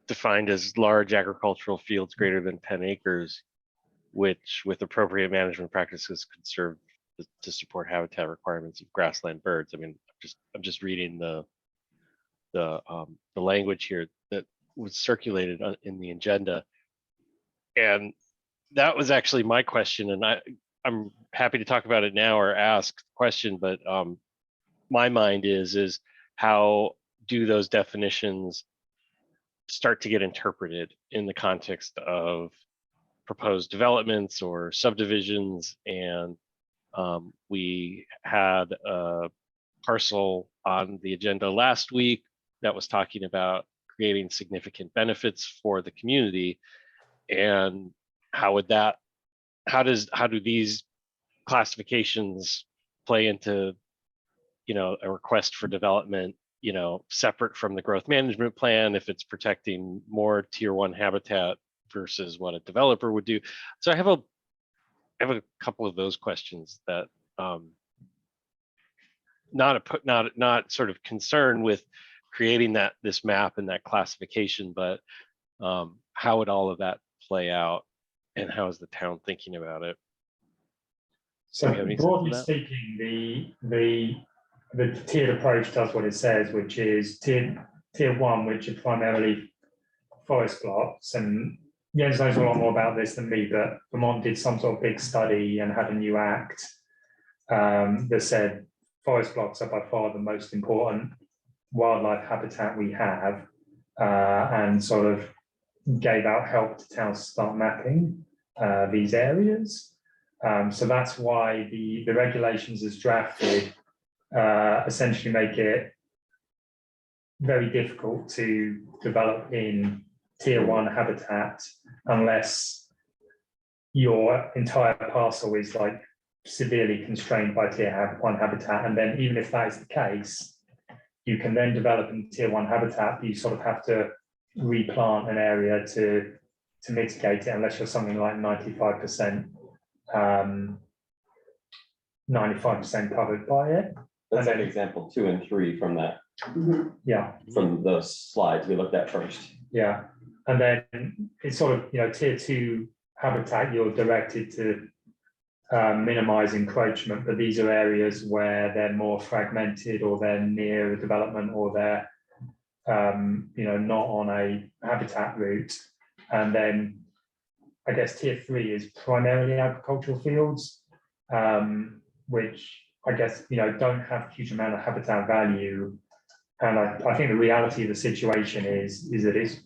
S8: defined as large agricultural fields greater than 10 acres, which with appropriate management practices could serve to support habitat requirements of grassland birds. I mean, I'm just reading the language here that was circulated in the agenda, and that was actually my question, and I'm happy to talk about it now or ask the question, but my mind is how do those definitions start to get interpreted in the context of proposed developments or subdivisions? And we had a parcel on the agenda last week that was talking about creating significant benefits for the community, and how do these classifications play into a request for development, separate from the growth management plan, if it's protecting more tier 1 habitat versus what a developer would do. So I have a couple of those questions that not sort of concerned with creating this map and that classification, but how would all of that play out, and how is the town thinking about it?
S1: so
S8: Do you have any sense of
S1: broadly
S8: that?
S1: speaking, the tiered approach does what it says, which is tier 1, which are primarily forest blocks. And Jens knows a lot more about this than me, but Vermont did some sort of big study and had a new act that said forest blocks are by far the most important wildlife habitat we have, and sort of gave out help to towns start mapping these areas. So that's why the regulations as drafted essentially make it very difficult to develop in tier 1 habitat unless your entire parcel is like severely constrained by tier 1 habitat. And then even if that is the case, you can then develop in tier 1 habitat, but you sort of have to replant an area to mitigate it, unless you're something like 95% covered by it.
S9: That's like example 2 and 3 from that,
S1: Yeah,
S9: from those slides we looked at first.
S1: yeah. And then it's sort of, tier 2 habitat, you're directed to minimize encroachment, but these are areas where they're more fragmented, or they're near a development, or they're not on a habitat route. And then I guess tier 3 is primarily agricultural fields, which I guess don't have a huge amount of habitat value. And I think the reality of the situation is that it's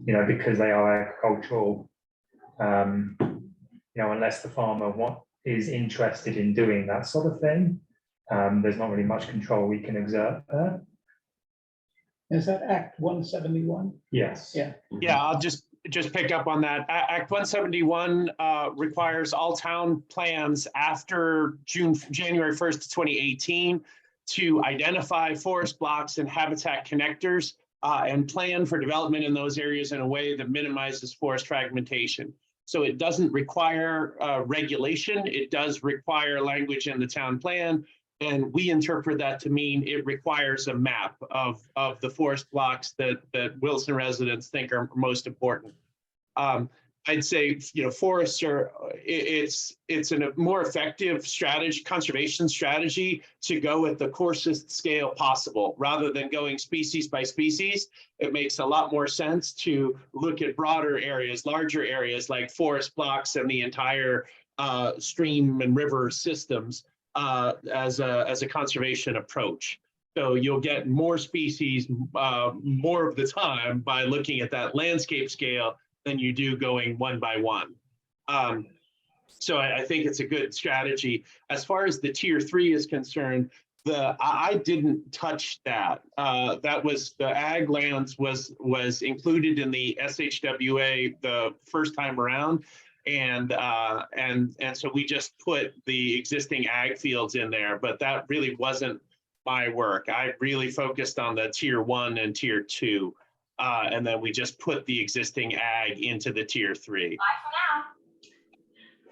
S1: because they are agricultural, unless the farmer is interested in doing that sort of thing, there's not really much control we can exert there.
S6: Is that Act 171?
S1: Yes.
S6: Yeah.
S10: Yeah, I'll just pick up on that. Act 171 requires all town plans after January 1st, 2018 to identify forest blocks and habitat connectors and plan for development in those areas in a way that minimizes forest fragmentation. So it doesn't require regulation. It does require language in the town plan. And we interpret that to mean it requires a map of the forest blocks that Williston residents think are most important. I'd say, forests are, it's a more effective strategy, conservation strategy, to go at the coarsest scale possible rather than going species by species. It makes a lot more sense to look at broader areas, larger areas like forest blocks and the entire stream and river systems as a conservation approach. So you'll get more species more of the time by looking at that landscape scale than you do going one by one. So I think it's a good strategy. As far as the tier 3 is concerned, I didn't touch that. That was the ag lands was included in the SHWA the first time around. And so we just put the existing ag fields in there, but that really wasn't my work. I really focused on the tier 1 and tier 2. And then we just put the existing ag into the tier 3.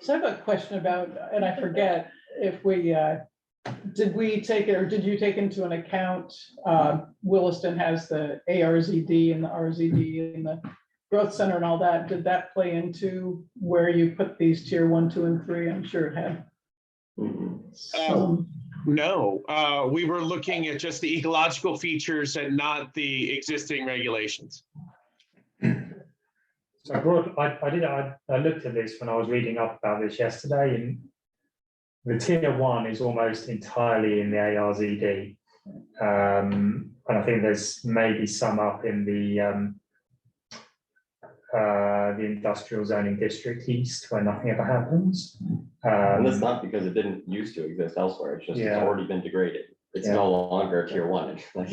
S6: So I have a question about, and I forget if we, did we take it, or did you take into an account, Williston has the ARZD and the RZD and the growth center and all that. Did that play into where you put these tier 1, 2, and 3? I'm sure it had.
S10: No, we were looking at just the ecological features and not the existing regulations.
S1: So I looked at this when I was reading up about this yesterday, and the tier 1 is almost entirely in the ARZD. And I think there's maybe some up in the industrial zoning district east where nothing ever happens.
S9: And that's not because it didn't used to exist elsewhere. It's just it's already been degraded. It's no longer a tier 1. It's like,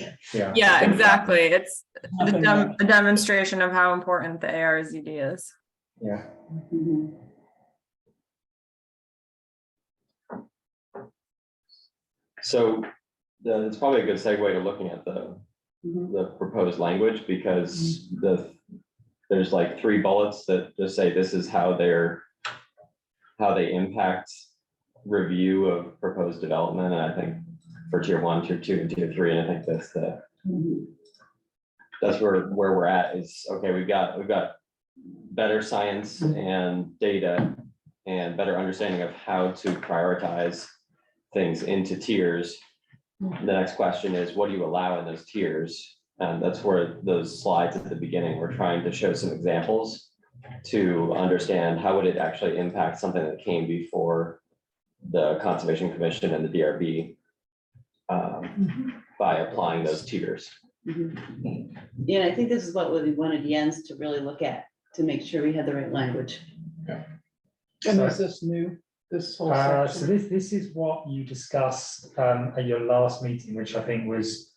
S3: Yeah, exactly. It's a demonstration of how important the ARZD is.
S1: Yeah.
S9: so it's probably a good segue to looking at the proposed language, because there's like 3 bullets that just say this is how they impact review of proposed development. And I think for tier 1, tier 2, and tier 3, and I think that's where we're at is, okay, we've got better science and data and better understanding of how to prioritize things into tiers. The next question is, what do you allow in those tiers? And that's where those slides at the beginning, we're trying to show some examples to understand how would it actually impact something that came before the Conservation Commission and the DRB by applying those tiers.
S5: Yeah, I think this is what we wanted Jens to really look at, to make sure we had the right language.
S6: And is this new, this whole
S1: So
S6: section?
S1: this is what you discussed at your last meeting, which I think was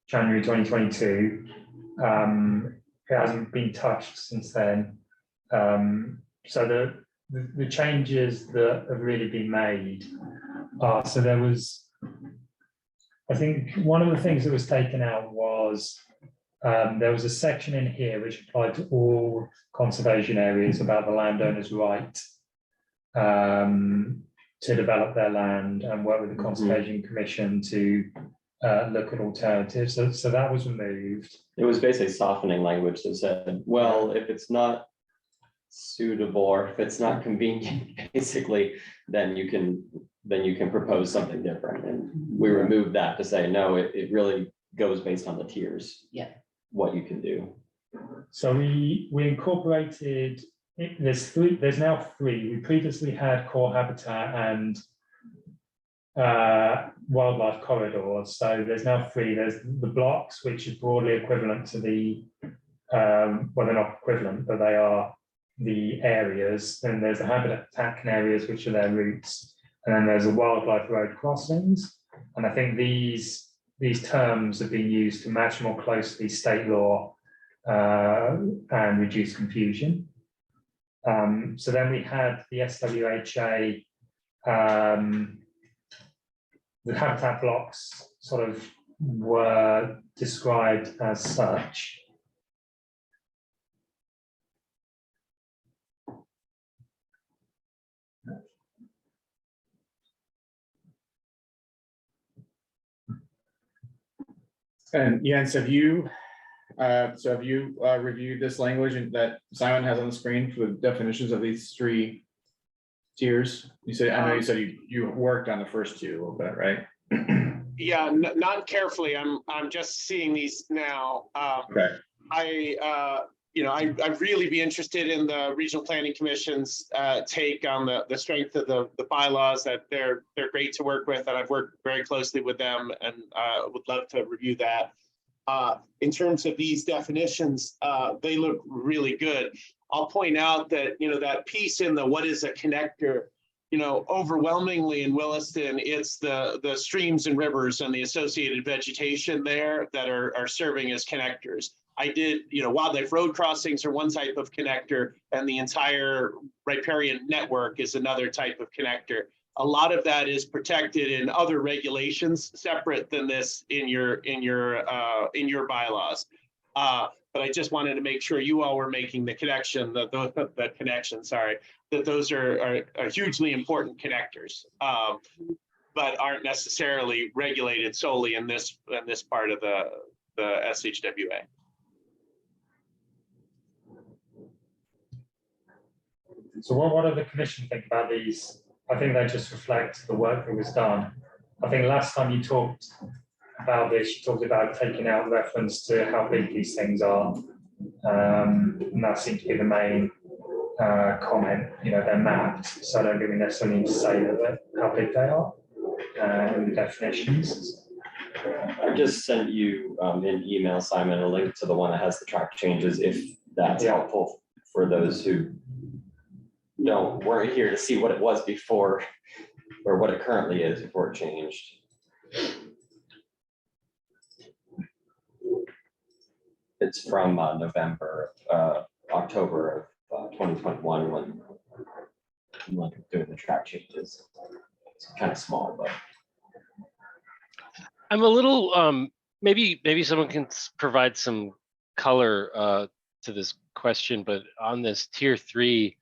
S1: January 2022. It hasn't been touched since then. So the changes that have really been made are, so there was, I think one of the things that was taken out was there was a section in here which applied to all conservation areas about the landowner's right to develop their land and work with the Conservation Commission to look at alternatives. So that was removed.
S9: It was basically softening language that said, well, if it's not suitable or if it's not convenient, basically, then you can propose something different. And we removed that to say, no, it really goes based on the tiers.
S5: Yeah.
S9: What you can do.
S1: So we incorporated, there's now 3. We previously had core habitat and wildlife corridors. So there's now 3. There's the blocks, which is broadly equivalent to the, well, they're not equivalent, but they are the areas. Then there's the habitat areas, which are their routes. And then there's the wildlife road crossings. And I think these terms have been used to match more closely state law and reduce confusion. So then we had the SWHA, the habitat blocks sort of were described as such.
S4: And Jens, have you reviewed this language and that Simon has on the screen for the definitions of these 3 tiers? You said, I know you said you worked on the first 2 a little bit, right?
S10: Yeah, not carefully. I'm just seeing these now.
S4: Okay.
S10: I'd really be interested in the Regional Planning Commission's take on the strength of the bylaws. That they're great to work with, and I've worked very closely with them, and would love to review that. In terms of these definitions, they look really good. I'll point out that that piece in the what is a connector, overwhelmingly in Williston, it's the streams and rivers and the associated vegetation there that are serving as connectors. I did, wildlife road crossings are one type of connector, and the entire riparian network is another type of connector. A lot of that is protected in other regulations separate than this in your bylaws. But I just wanted to make sure you all were making the connection, that those are hugely important connectors, but aren't necessarily regulated solely in this part of the SHWA.
S1: So what do the commission think about these? I think they just reflect the work that was done. I think last time you talked about this, you talked about taking out reference to how big these things are. And that seemed to be the main comment. They're mapped, so I don't really necessarily need to say how big they are in the definitions.
S9: I just sent you an email, Simon, a link to the one that has the track changes, if that's helpful for those who weren't here to see what it was before, or what it currently is before it changed. It's from October of 2021 when doing the track changes. It's kind of small, but
S8: I'm a little maybe someone can provide some color to this question, but on this tier 3,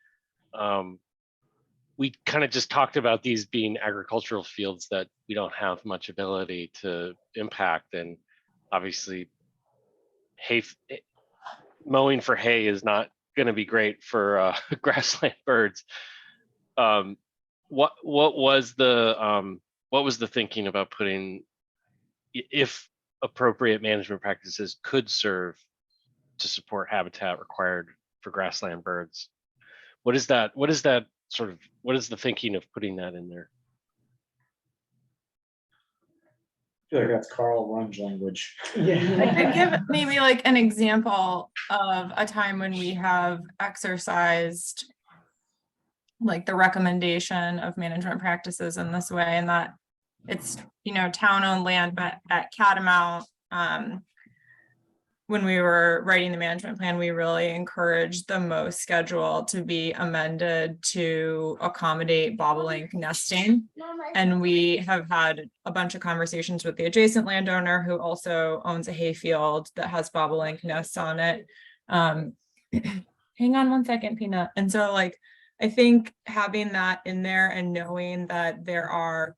S8: we kind of just talked about these being agricultural fields that we don't have much ability to impact, and obviously mowing for hay is not going to be great for grassland birds. What was the thinking about putting, if appropriate management practices could serve to support habitat required for grassland birds? What is the thinking of putting that in there?
S4: I feel like that's Carl Runge language.
S6: Yeah.
S3: I could give maybe like an example of a time when we have exercised like the recommendation of management practices in this way, and that it's, town-owned land, but at Catamount, when we were writing the management plan, we really encouraged the mow schedule to be amended to accommodate bobolink nesting. And we have had a bunch of conversations with the adjacent landowner who also owns a hayfield that has bobolink nests on it. Hang on one second, Peanut. And so I think having that in there and knowing that there are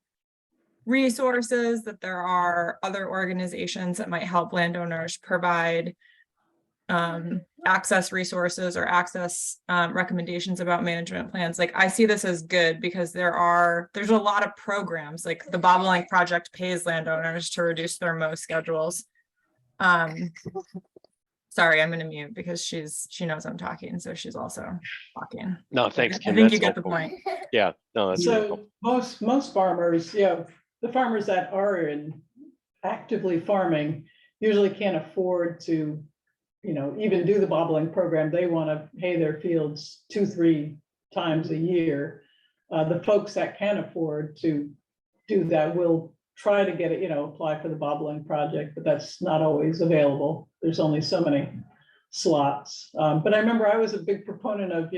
S3: resources, that there are other organizations that might help landowners provide access resources or access recommendations about management plans. I see this as good because there's a lot of programs, like the Bobolink Project pays landowners to reduce their mow schedules. Sorry, I'm gonna mute because she knows I'm talking, so she's also talking.
S8: No, thanks, Kim.
S3: I think
S8: That's
S3: you get
S8: helpful.
S3: the point.
S8: Yeah, no, that's really
S6: So
S8: helpful.
S6: most farmers, the farmers that are actively farming usually can't afford to, even do the bobolink program. They want to hay their fields 2-3 times a year. The folks that can afford to do that will try to get it, apply for the bobolink project, but that's not always available. There's only so many slots. But I remember I was a big proponent of,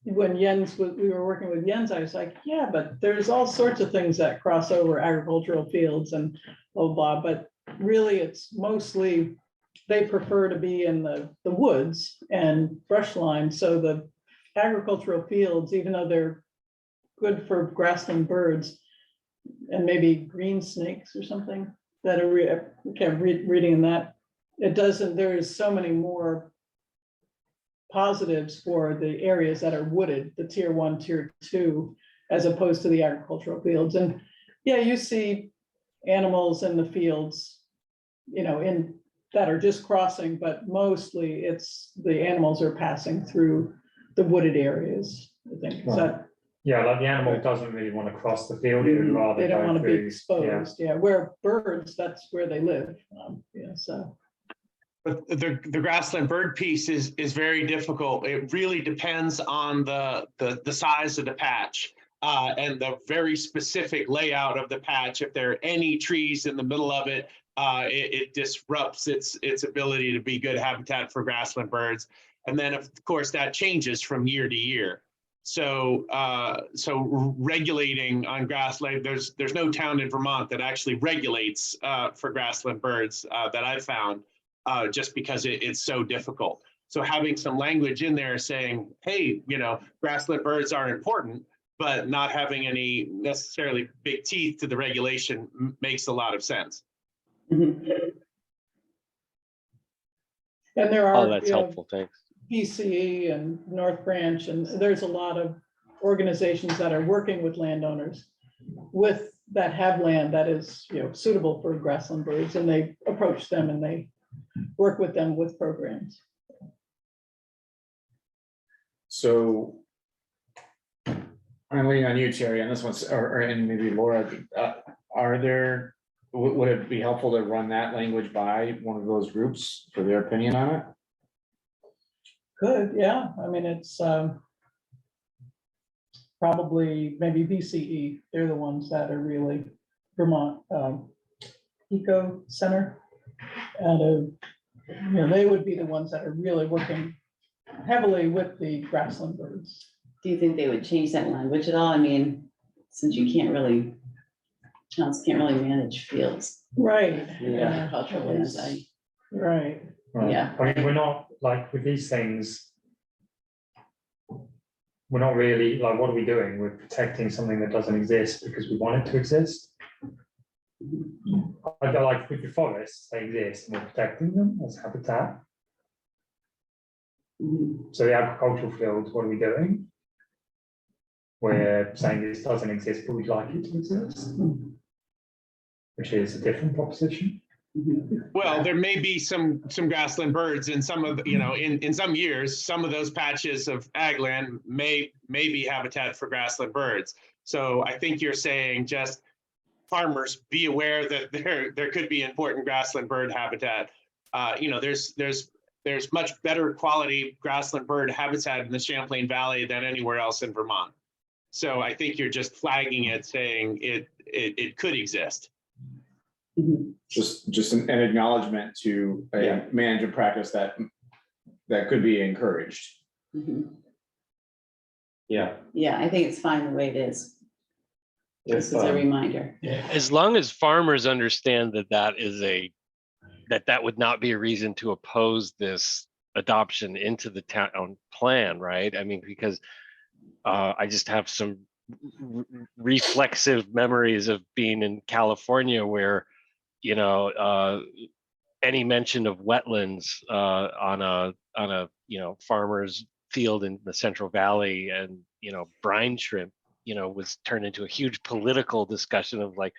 S6: when we were working with Jens, I was like, yeah, but there's all sorts of things that cross over agricultural fields and blah, blah, but really it's mostly, they prefer to be in the woods and brush lines. So the agricultural fields, even though they're good for grassland birds and maybe green snakes or something that are, reading that, there is so many more positives for the areas that are wooded, the tier 1, tier 2, as opposed to the agricultural fields. And you see animals in the fields, that are just crossing, but mostly it's the animals are passing through the wooded areas, I think. Is that,
S1: the animal doesn't really want to cross the field. It would rather
S6: they don't
S1: go
S6: want to be
S1: through-
S6: exposed. Where birds, that's where they live. So.
S10: But the grassland bird piece is very difficult. It really depends on the size of the patch. and the very specific layout of the patch. If there are any trees in the middle of it, it disrupts its ability to be good habitat for grassland birds. And then of course that changes from year to year. So regulating on grassland, there's no town in Vermont that actually regulates for grassland birds that I've found, just because it's so difficult. So having some language in there saying, hey, grassland birds are important, but not having any necessarily big teeth to the regulation makes a lot of sense.
S6: And there are.
S8: Oh, that's helpful. Thanks.
S6: BCE and North Branch, and there's a lot of organizations that are working with landowners that have land that is, suitable for grassland birds, and they approach them and they work with them with programs.
S4: So I'm waiting on you, Terry, on this one, and maybe Laura, would it be helpful to run that language by one of those groups for their opinion on it?
S6: Good, yeah, I mean, it's probably maybe BCE, they're the ones that are really Vermont Eco Center. And they would be the ones that are really working heavily with the grassland birds.
S5: Do you think they would change that language at all? I mean, since towns can't really manage fields.
S6: Right.
S5: Agricultural lands,
S6: Right.
S5: Yeah.
S1: I mean, we're not, like, with these things, we're not really, like, what are we doing? We're protecting something that doesn't exist because we want it to exist. I feel like with the forests, they exist and we're protecting them as habitat. So the agricultural fields, what are we doing? We're saying this doesn't exist, but we'd like it to exist, which is a different proposition.
S10: Well, there may be some grassland birds in some of in some years. Some of those patches of ag land may be habitat for grassland birds. So I think you're saying just farmers be aware that there could be important grassland bird habitat. There's much better quality grassland bird habitat in the Champlain Valley than anywhere else in Vermont. So I think you're just flagging it, saying it could exist.
S4: Just an acknowledgement to a management practice that could be encouraged.
S9: Yeah.
S5: Yeah, I think it's fine the way it is. This is a reminder.
S8: As long as farmers understand that would not be a reason to oppose this adoption into the town plan, right? I mean, because I just have some reflexive memories of being in California where, any mention of wetlands on a farmer's field in the Central Valley and, brine shrimp, was turned into a huge political discussion of like,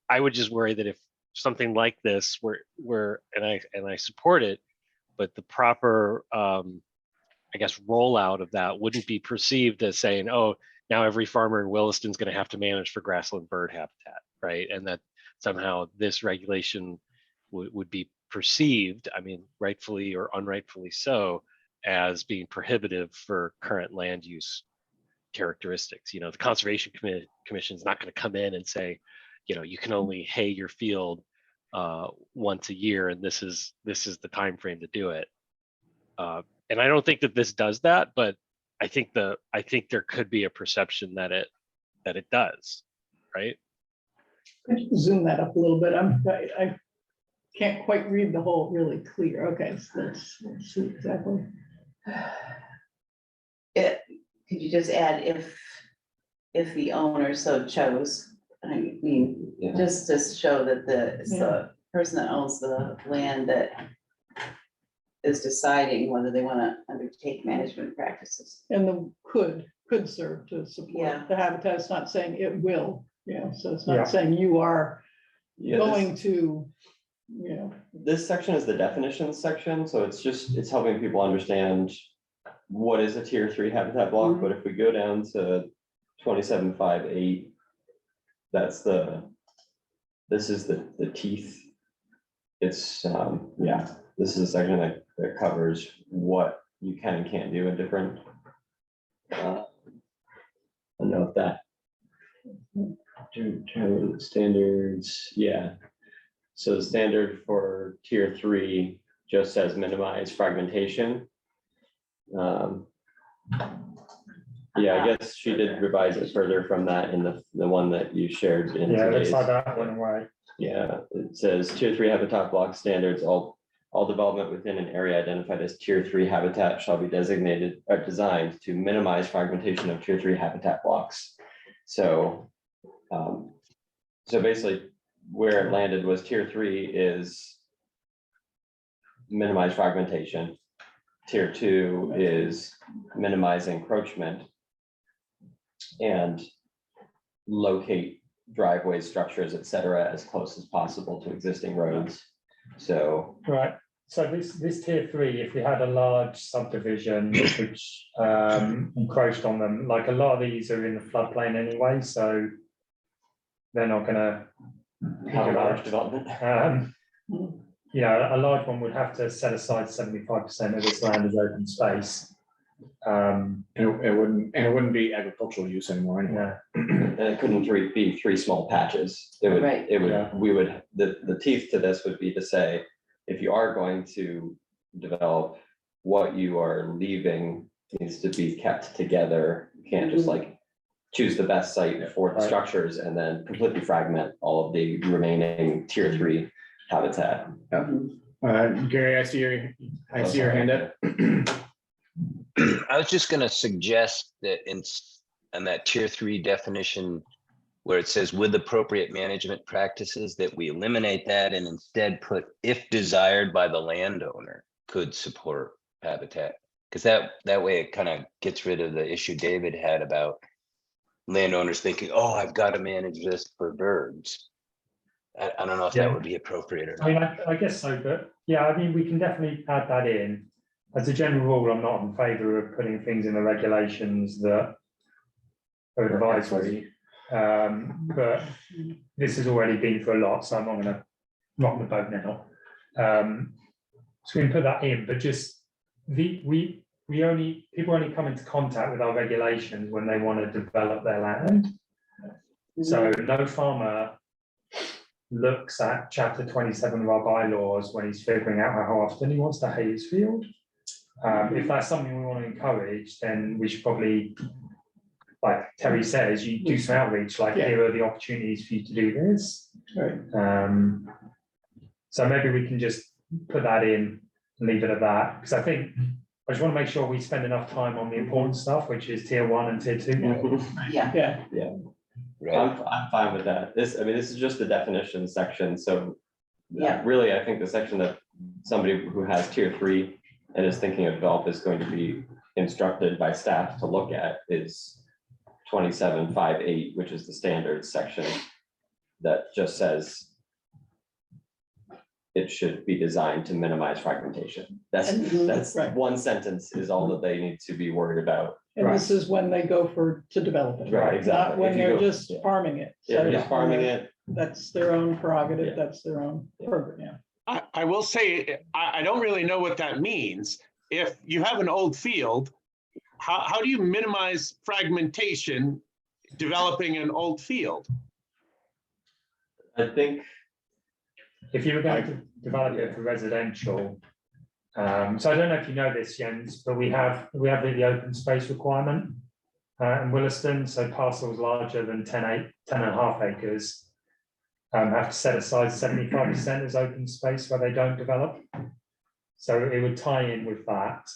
S8: I would just worry that if something like this and I support it, but the proper rollout of that wouldn't be perceived as saying, oh, now every farmer in Williston is going to have to manage for grassland bird habitat, right? And that somehow this regulation would be perceived, I mean, rightfully or unrightfully so, as being prohibitive for current land use characteristics. The Conservation Commission is not going to come in and say, you can only hay your field once a year, and this is the time frame to do it. And I don't think that this does that, but I think there could be a perception that it does, right?
S6: Could you zoom that up a little bit? I can't quite read the whole really clear. Okay, so let's see exactly.
S5: Could you just add if the owner so chose? I mean, just to show that it's the person that owns the land that is deciding whether they want to undertake management practices.
S6: And the could serve to support the habitat. It's not saying it will. So it's not saying you are going to,
S9: This section is the definitions section, so it's helping people understand what is a tier 3 habitat block. But if we go down to 27.5.8, this is the teeth. It's this is a section that covers what you can and can't do in different don't know if that. Standards, yeah. So the standard for tier 3 just says minimize fragmentation. Yeah, I guess she did revise it further from that in the one that you shared in
S1: Yeah, it looks
S9: today's.
S1: like that went away.
S9: Yeah, it says tier 3 habitat block standards, all development within an area identified as tier 3 habitat shall be designated or designed to minimize fragmentation of tier 3 habitat blocks. So, so basically where it landed was tier 3 is minimize fragmentation. Tier 2 is minimize encroachment and locate driveways, structures, et cetera, as close as possible to existing roads. So,
S1: Right, so this tier 3, if we had a large subdivision which encroached on them, like a lot of these are in the floodplain anyway, so they're not gonna
S9: have a large development.
S1: You know, a large one would have to set aside 75% of its land as open space.
S4: And it wouldn't be agricultural use anymore anyway.
S1: Yeah,
S9: And it couldn't be 3 small patches. It would,
S5: Right.
S1: Yeah.
S9: we would, the teeth to this would be to say, if you are going to develop, what you are leaving needs to be kept together. You can't just like choose the best site for the
S1: Right.
S9: structures and then completely fragment all of the remaining tier 3 habitat.
S4: Gary, I see your hand up.
S2: I was just gonna suggest that in that tier 3 definition, where it says with appropriate management practices, that we eliminate that and instead put if desired by the landowner could support habitat. Because that way it kind of gets rid of the issue David had about landowners thinking, oh, I've got to manage this for birds. I don't know if that
S1: Yeah.
S2: would be appropriate or
S1: I
S2: not.
S1: mean, I guess so, but yeah, I mean, we can definitely add that in. As a general rule, I'm not in favour of putting things in the regulations that are advisory. But this has already been for a lot, so I'm not gonna rock the boat now. So we can put that in, but just people only come into contact with our regulations when they want to develop their land. So no farmer looks at chapter 27 of our bylaws when he's figuring out how often he wants to hay his field. If that's something we want to encourage, then we should probably, like Terry says, you do some outreach, like here are the opportunities for you to do this.
S6: Right.
S1: So maybe we can just put that in and leave it at that, because I think I just want to make sure we spend enough time on the important stuff, which is tier 1 and tier 2.
S5: Yeah.
S6: Yeah,
S2: Right.
S9: I'm fine with that. This is just the definition section, so
S5: Yeah.
S9: really, I think the section that somebody who has tier 3 and is thinking of develop is going to be instructed by staff to look at is 27.5.8, which is the standards section that just says it should be designed to minimize fragmentation. That's
S6: Right.
S9: one sentence is all that they need to be worried about.
S6: and this is when they go to develop it.
S9: Right, exactly.
S6: Not when
S9: If you
S6: they're
S9: go-
S6: just
S9: yeah.
S6: farming it.
S9: If you're just
S6: So
S9: farming it,
S6: That's their own prerogative,
S9: Yeah.
S6: that's their own program, yeah.
S10: I will say, I don't really know what that means. If you have an old field, how do you minimize fragmentation developing an old field?
S9: I think,
S1: If you were going to develop it for residential, so I don't know if you know this, Jens, but we have the open space requirement in Williston, so parcels larger than 10.5 acres have to set aside 75% as open space where they don't develop. So it would tie in with that.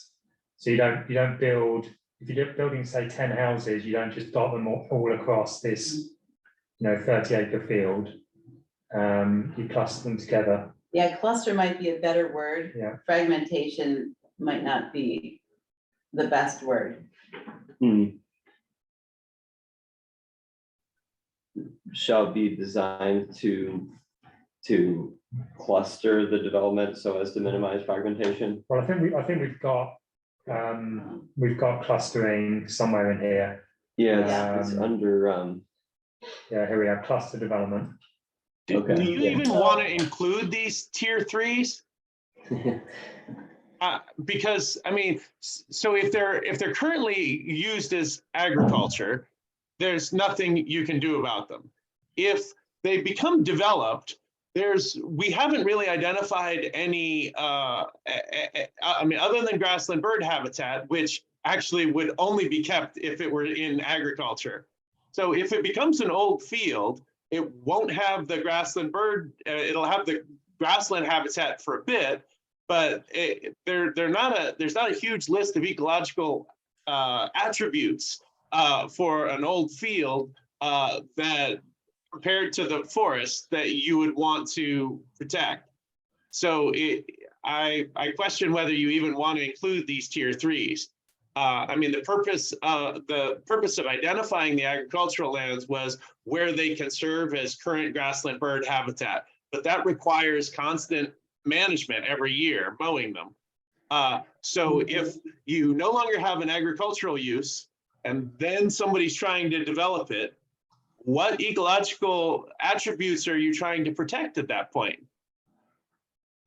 S1: So you don't build, if you're building, say, 10 houses, you don't just dot them all across this, 30-acre field. You cluster them together.
S5: Yeah, cluster might be a better word.
S1: Yeah.
S5: Fragmentation might not be the best word.
S9: shall be designed to cluster the development so as to minimize fragmentation.
S1: Well, I think we've got clustering somewhere in here.
S9: Yeah, it's under,
S1: Yeah, here we have cluster development.
S9: Okay.
S10: Do you
S9: Yeah.
S10: even want to include these tier 3s? Because, I mean, so if they're currently used as agriculture, there's nothing you can do about them. If they become developed, we haven't really identified any, I mean, other than grassland bird habitat, which actually would only be kept if it were in agriculture. So if it becomes an old field, it won't have the grassland bird, it'll have the grassland habitat for a bit, but there's not a huge list of ecological attributes for an old field that compared to the forest that you would want to protect. So I question whether you even want to include these tier 3s. I mean, the purpose of identifying the agricultural lands was where they can serve as current grassland bird habitat, but that requires constant management every year, mowing them. So if you no longer have an agricultural use and then somebody's trying to develop it, what ecological attributes are you trying to protect at that point?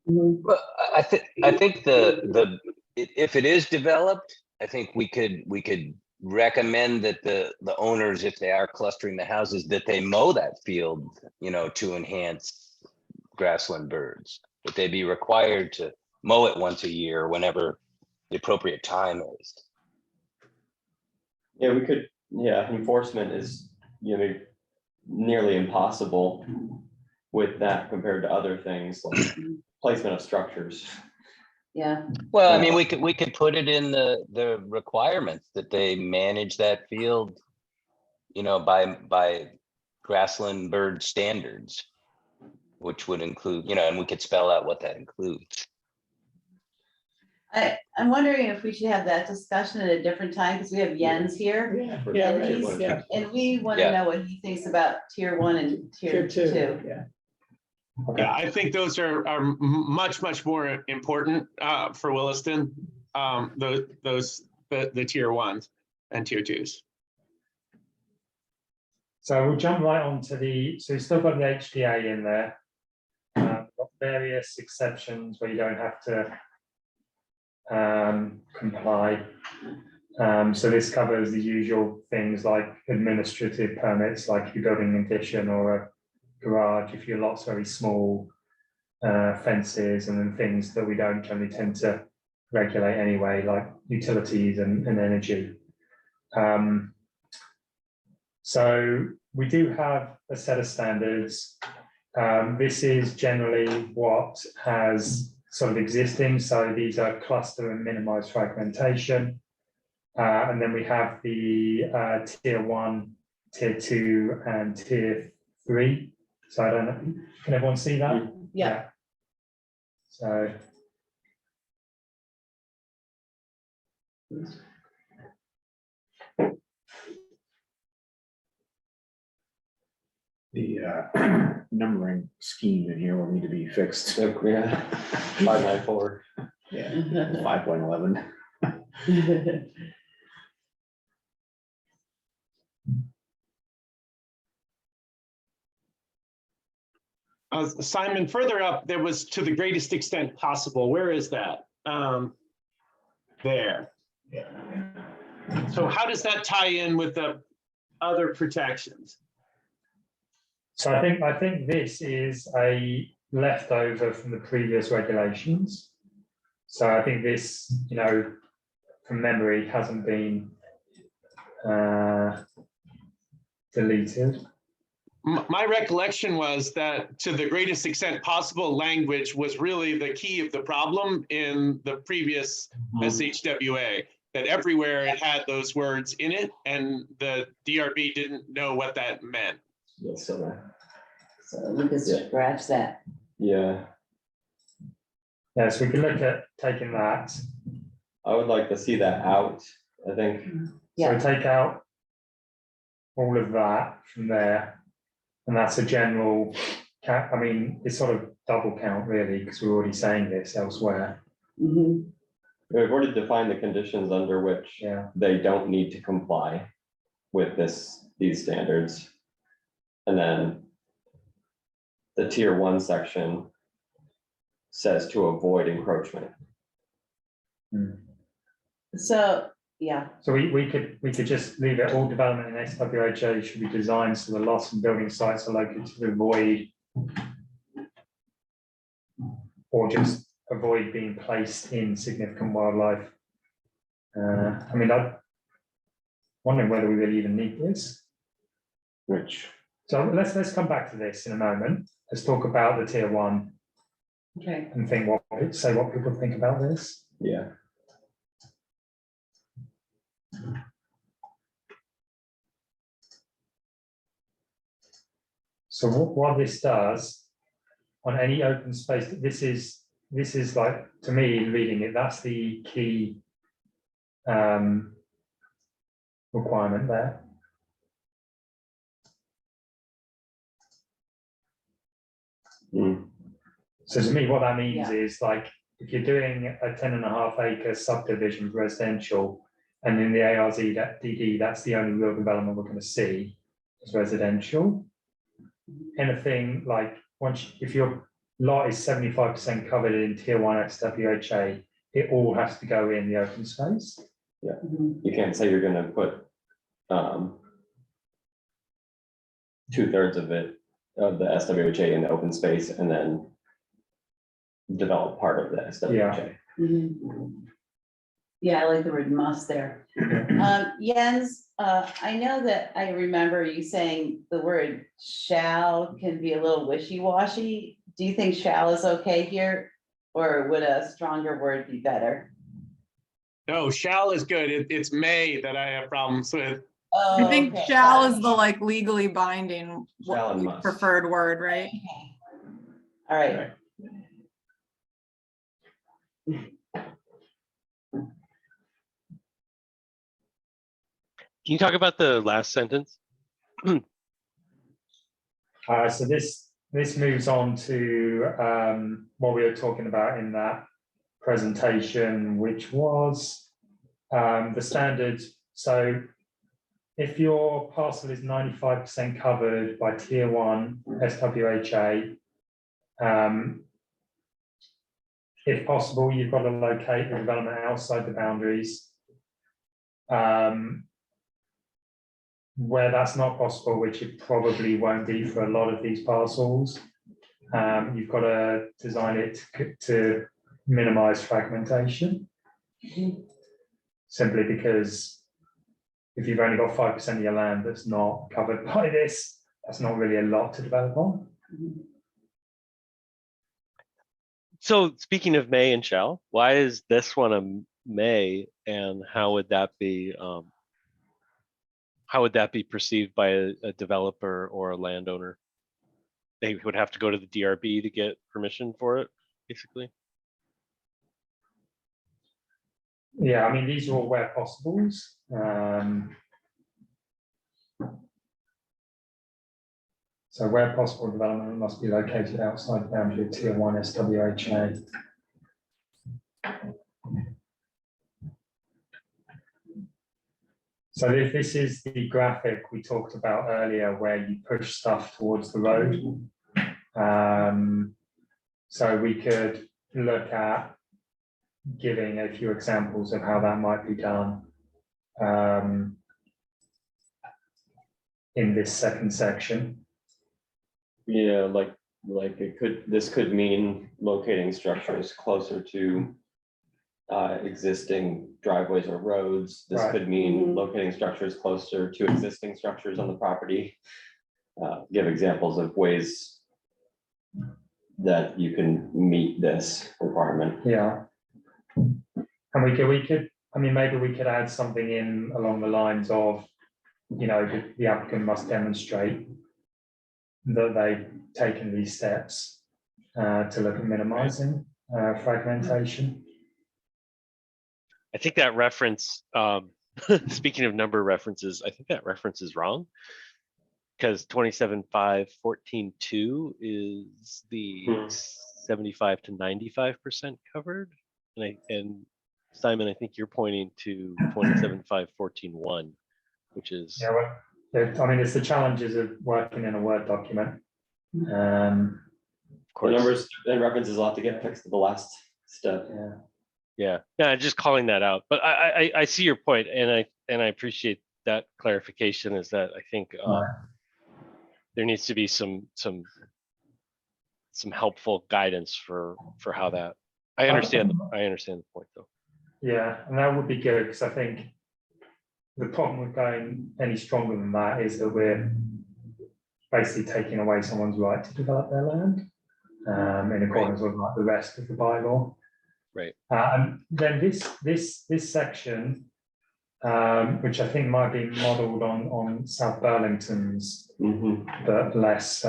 S2: Well, I think if it is developed, I think we could recommend that the owners, if they are clustering the houses, that they mow that field, you know, to enhance grassland birds. That they be required to mow it once a year, whenever the appropriate time is.
S9: Yeah, we could, yeah, enforcement is, you know, nearly impossible with that compared to other things like placement of structures.
S5: Yeah.
S2: Well, I mean, we could put it in the requirements that they manage that field, you know, by grassland bird standards, which would include, you know, and we could spell out what that includes.
S5: I'm wondering if we should have that discussion at a different time, because we have Jens here.
S6: Yeah,
S5: And
S6: right,
S5: he's,
S6: yeah.
S5: and we want to
S2: Yeah.
S5: know what he thinks about tier 1 and tier
S6: Tier 2,
S5: 2.
S6: yeah.
S10: Yeah, I think those are much more important for Williston. The tier 1s and tier 2s.
S1: So we'll jump right on to so you've still got the HDA in there. Got various exceptions where you don't have to comply. So this covers the usual things like administrative permits, like you're building an addition or a garage, if your lot's very small, fences, and then things that we don't generally tend to regulate anyway, like utilities and energy. So we do have a set of standards. This is generally what has sort of existing. So these are cluster and minimize fragmentation. And then we have the tier 1, tier 2, and tier 3. So I don't know, can everyone see that?
S5: Yeah.
S1: So.
S4: The numbering scheme in here will need to be fixed.
S9: So, yeah, 594.
S4: Yeah, 5.11.
S10: Simon, further up, there was to the greatest extent possible. Where is that? There. So how does that tie in with the other protections?
S1: So I think this is a leftover from the previous regulations. So I think this, you know, from memory, hasn't been deleted.
S10: My recollection was that to the greatest extent possible language was really the key of the problem in the previous SHWA, that everywhere it had those words in it and the DRB didn't know what that meant.
S9: Yes,
S5: So we could scratch that.
S9: yeah,
S1: Yeah, so we can look at taking that.
S9: I would like to see that out, I think.
S1: So we take out all of that from there. And that's a general, I mean, it's sort of double count really, because we're already saying this elsewhere.
S5: Mhm.
S9: We've already defined the conditions under which
S1: Yeah.
S9: they don't need to comply with these standards. And then the tier 1 section says to avoid encroachment.
S5: So Yeah,
S1: So we could just leave it, all development in SWHA should be designed so the lots and building sites are located to avoid or just avoid being placed in significant wildlife. I mean, I'm wondering whether we really even need this.
S4: Which,
S1: So let's come back to this in a moment. Let's talk about the tier 1
S5: okay.
S1: and say what people think about this.
S9: Yeah.
S1: So what this does on any open space, this is like, to me, reading it, that's the key requirement there.
S9: Mm.
S1: So to me, what that means
S5: Yeah.
S1: is like, if you're doing a 10.5 acre subdivision residential, and in the ARZDD, that's the only real development we're going to see is residential. Anything like if your lot is 75% covered in tier 1 SWHA, it all has to go in the open space.
S5: Mhm.
S9: You can't say you're gonna put 2/3 of it, of the SWHA in the open space and then develop part of the SWHA.
S5: Mhm. Yeah, I like the word must there. Jens, I know that I remember you saying the word shall can be a little wishy-washy. Do you think shall is okay here? Or would a stronger word be better?
S10: No, shall is good. It's may that I have problems with.
S5: Oh,
S3: I think
S5: okay.
S3: shall is the like legally binding
S9: Shall and must.
S3: preferred word, right?
S5: All right,
S8: Can you talk about the last sentence?
S1: So this moves on to what we were talking about in that presentation, which was the standard. So if your parcel is 95% covered by tier 1 SWHA, if possible, you've got to locate the development outside the boundaries. Where that's not possible, which it probably won't be for a lot of these parcels, you've got to design it to minimize fragmentation. Simply because if you've only got 5% of your land that's not covered by this, that's not really a lot to develop on.
S8: So speaking of may and shall, why is this one a may, and how would that be perceived by a developer or a landowner? They would have to go to the DRB to get permission for it, basically.
S1: Yeah, I mean, these are all where possibles. So where possible, development must be located outside the boundary of tier 1 SWHA. So this is the graphic we talked about earlier where you push stuff towards the road. So we could look at giving a few examples of how that might be done in this second section.
S9: Yeah, like this could mean locating structures closer to existing driveways or roads. This
S1: Right.
S9: could mean locating structures closer to existing structures on the property. Give examples of ways that you can meet this requirement.
S1: Yeah. And we could, I mean, maybe we could add something in along the lines of, you know, the applicant must demonstrate that they've taken these steps to look at minimizing fragmentation.
S8: I think that reference, speaking of number references, I think that reference is wrong. Because 27.5.14.2 is the 75 to 95% covered. And Simon, I think you're pointing to 27.5.14.1, which is.
S1: Yeah, well, I mean, it's the challenges of working in a Word document.
S9: The numbers and references will have to get fixed at the last step.
S1: Yeah.
S8: Yeah, just calling that out. But I see your point, and I appreciate that clarification. Is that I think there needs to be some helpful guidance for how that. I understand the point though.
S1: Yeah, and that would be good, because I think the problem with going any stronger than that is that we're basically taking away someone's right to develop their land in accordance with like the rest of the bylaw.
S8: Right.
S1: And then this section, which I think might be modelled on South Burlington's, but less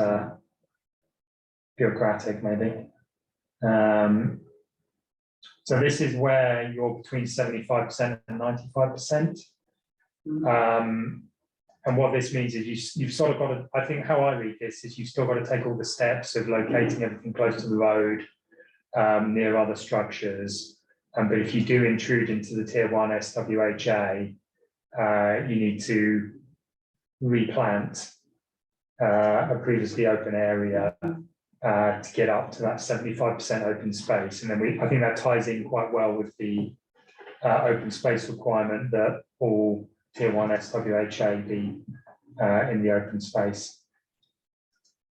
S1: bureaucratic maybe. So this is where you're between 75% and 95%. And what this means is you've sort of got to, I think how I read this is you've still got to take all the steps of locating everything close to the road, near other structures. But if you do intrude into the Tier 1 SWHA, you need to replant a previously open area to get up to that 75% open space. And then I think that ties in quite well with the open space requirement that all Tier 1 SWHA be in the open space.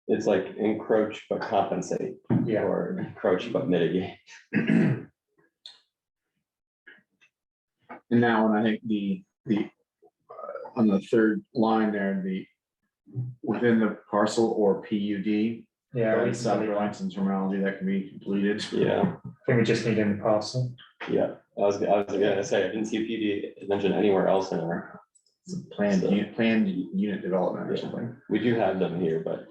S9: It's like encroach but compensate,
S1: Yeah.
S9: or encroach but mitigate.
S4: And now, and I think the on the third line there, the within the parcel or PUD.
S1: Yeah,
S4: That's South Burlington terminology that can be deleted.
S9: Yeah,
S1: I think we just need in the parcel.
S9: yeah. I was gonna say, I didn't see PD mentioned anywhere else in our.
S4: It's a planned unit development or something.
S9: We do have them here, but.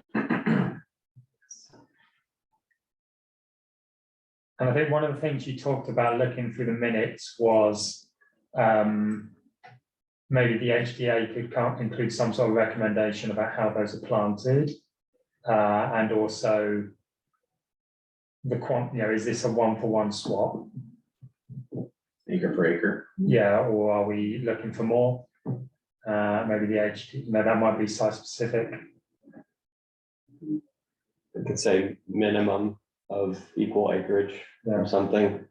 S1: And I think one of the things you talked about looking through the minutes was maybe the HDA could include some sort of recommendation about how those are planted. And also the is this a 1-for-1 swap?
S4: Acre per acre.
S1: Yeah, or are we looking for more? Maybe the HD, that might be site specific.
S9: I could say minimum of equal acreage or something.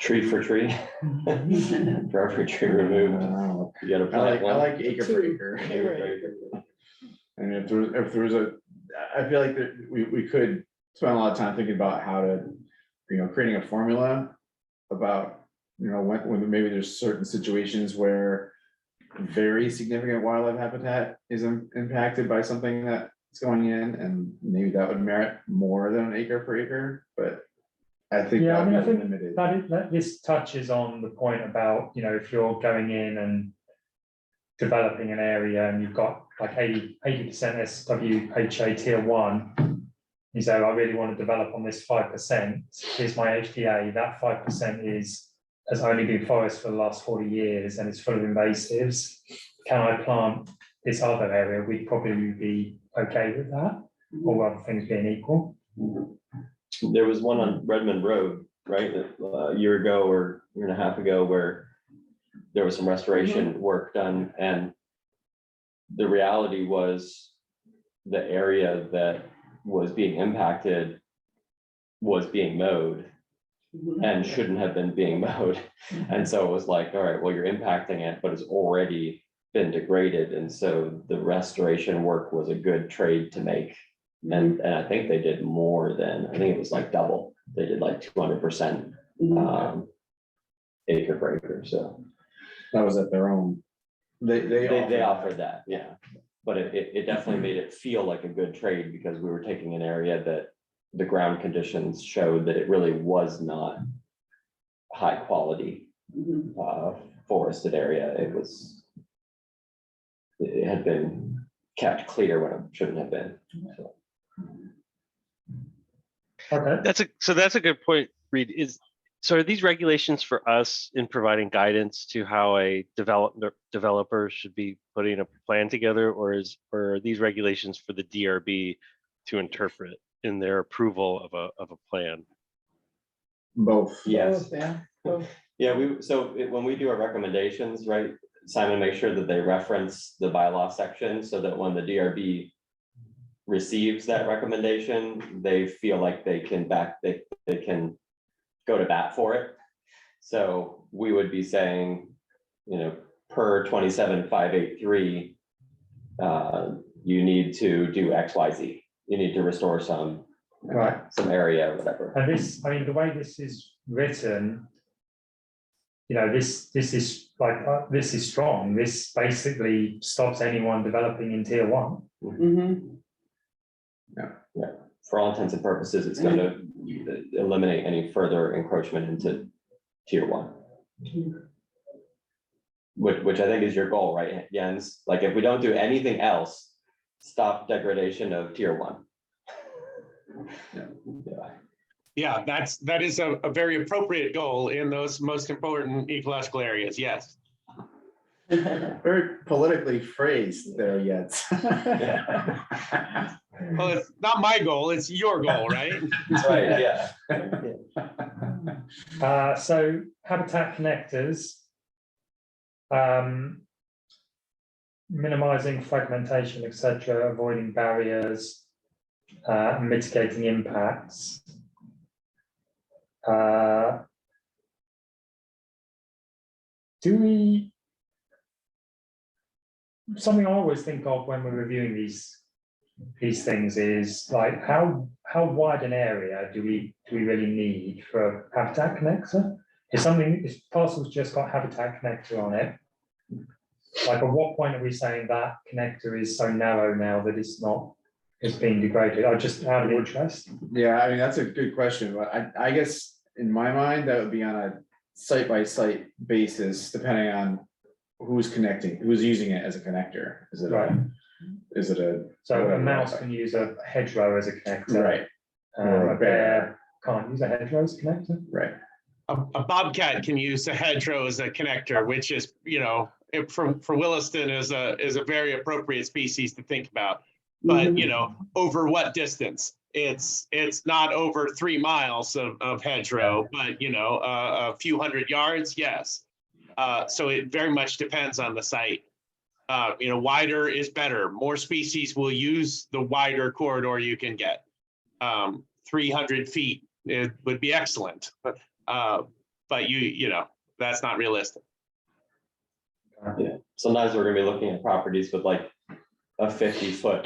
S9: Tree for tree. For every tree removed, you gotta
S4: I
S9: plant one.
S4: like acre per acre.
S9: Acre per acre.
S4: And if there was I feel like that we could spend a lot of time thinking about how to, creating a formula about, when maybe there's certain situations where very significant wildlife habitat is impacted by something that's going in, and maybe that would merit more than an acre per acre, but I think
S1: Yeah, I mean, I think
S4: limited.
S1: that this touches on the point about, if you're going in and developing an area and you've got like 80% SWHA Tier 1, you say, I really want to develop on this 5%. Here's my HDA. That 5% has only been forest for the last 40 years and it's full of invasives. Can I plant this other area? We'd probably be okay with that, all other things being equal.
S9: There was one on Redmond Road, right, a year ago or a year and a half ago, where there was some restoration work done, and the reality was the area that was being impacted was being mowed and shouldn't have been being mowed. And so it was like, all right, well, you're impacting it, but it's already been degraded. And so the restoration work was a good trade to make. And I think they did more than, I think it was like double. They did like 200% acre per acre. So
S4: That was at their own.
S9: they offered that, yeah. But it definitely made it feel like a good trade, because we were taking an area that the ground conditions showed that it really was not high quality forested area. It had been kept clear when it shouldn't have been. So.
S1: Okay.
S8: That's a good point, Reed. So are these regulations for us in providing guidance to how a developer should be putting a plan together, or are these regulations for the DRB to interpret in their approval of a plan?
S4: Both.
S9: Yes.
S6: Yeah.
S9: Yeah, when we do our recommendations, right, Simon, make sure that they reference the bylaw section so that when the DRB receives that recommendation, they feel like they can they can go to bat for it. So we would be saying, you know, per 27583, you need to do X, Y, Z. You need to restore some area or whatever.
S1: And this, I mean, the way this is written, you know, this is like, this is strong. This basically stops anyone developing in tier 1.
S5: Mhm.
S9: Yeah, for all intents and purposes, it's going to eliminate any further encroachment into tier 1. Which I think is your goal, right, Jens? Like, if we don't do anything else, stop degradation of tier 1.
S10: Yeah, that is a very appropriate goal in those most important ecological areas, yes.
S4: Very politically phrased there, Jens.
S10: Well, it's not my goal, it's your goal, right?
S9: That's right, yeah.
S1: So habitat connectors, minimizing fragmentation, etc., avoiding barriers, mitigating impacts. Something I always think of when we're reviewing these things is like how wide an area do we really need for a habitat connector? If parcel's just got habitat connector on it, like at what point are we saying that connector is so narrow now that it's being degraded? I just out of interest.
S4: Yeah, I mean, that's a good question, but I guess in my mind, that would be on a site-by-site basis, depending on who's using it as a connector. Is it
S1: So a mouse can use a hedgerow as a connector.
S4: Right.
S1: A bear can't use a hedgerow as a connector.
S4: Right.
S10: A bobcat can use a hedgerow as a connector, which is, you know, for Williston is a very appropriate species to think about. But, you know, over what distance? It's not over 3 miles of hedgerow, but, you know, a few hundred yards, yes. So it very much depends on the site. You know, wider is better. More species will use the wider corridor you can get. 300 feet it would be excellent, but you know, that's not realistic.
S9: Yeah, sometimes we're gonna be looking at properties with like a 50-foot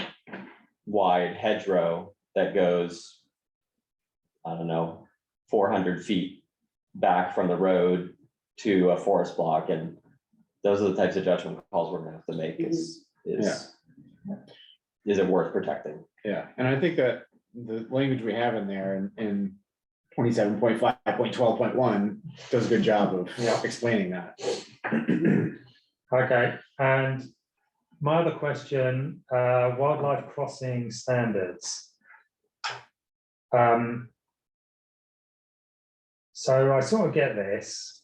S9: wide hedgerow that goes, I don't know, 400 feet back from the road to a forest block, and those are the types of judgment calls we're gonna have to make. Is it worth protecting?
S4: Yeah, and I think that the language we have in there in 27.5.12.1 does a good job of explaining that.
S1: Okay, and my other question, wildlife crossing standards. So I sort of get this.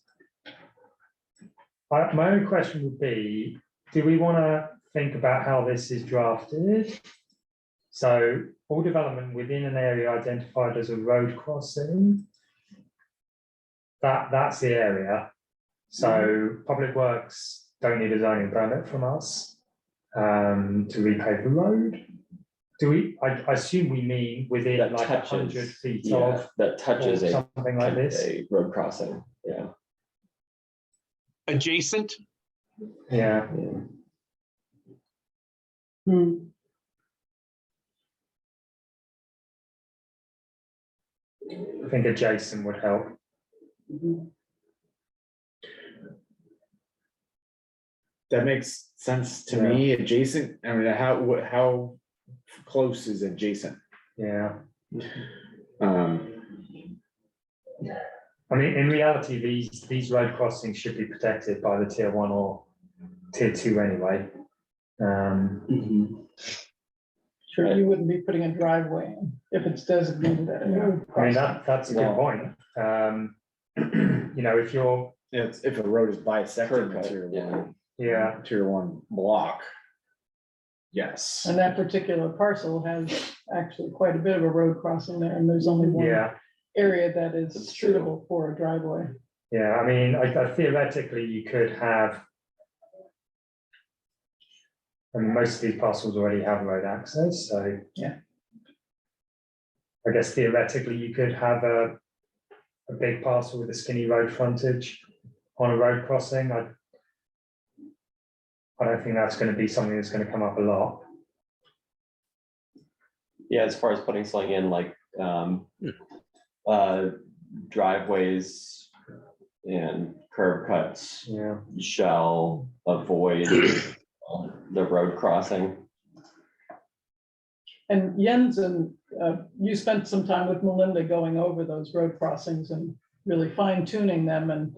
S1: My only question would be, do we want to think about how this is drafted? So all development within an area identified as a road crossing, that's the area. So Public Works don't need a zoning permit from us to repave the road. Do we? I assume we mean within
S9: That
S1: like
S9: touches,
S1: 100 feet
S9: yeah,
S1: of
S9: that touches
S1: or
S9: a
S1: something like this.
S9: a road crossing. Yeah.
S10: Adjacent.
S1: Yeah. I think adjacent would help.
S4: That makes sense to me. Adjacent, I mean, how close is adjacent?
S1: Yeah.
S4: Um,
S1: I mean, in reality, these road crossings should be protected by the tier 1 or tier 2 anyway.
S6: Sure, you wouldn't be putting a driveway in if it's designated as a road
S1: I mean,
S6: crossing.
S1: that's a good point. You know, if you're,
S4: if a road is bisecting
S9: Curb cut,
S4: tier one block. Yes.
S6: And that particular parcel has actually quite a bit of a road crossing there, and there's only one area that is
S9: That's true.
S6: suitable for a driveway.
S1: yeah, I mean, I theoretically, you could have And most of these parcels already have road access, so.
S6: Yeah.
S1: I guess theoretically, you could have a big parcel with a skinny road frontage on a road crossing. I don't think that's going to be something that's going to come up a lot.
S9: Yeah, as far as putting something in like driveways and curb cuts
S1: Yeah.
S9: shall avoid the road crossing.
S6: And Jens, and you spent some time with Melinda going over those road crossings and really fine tuning them and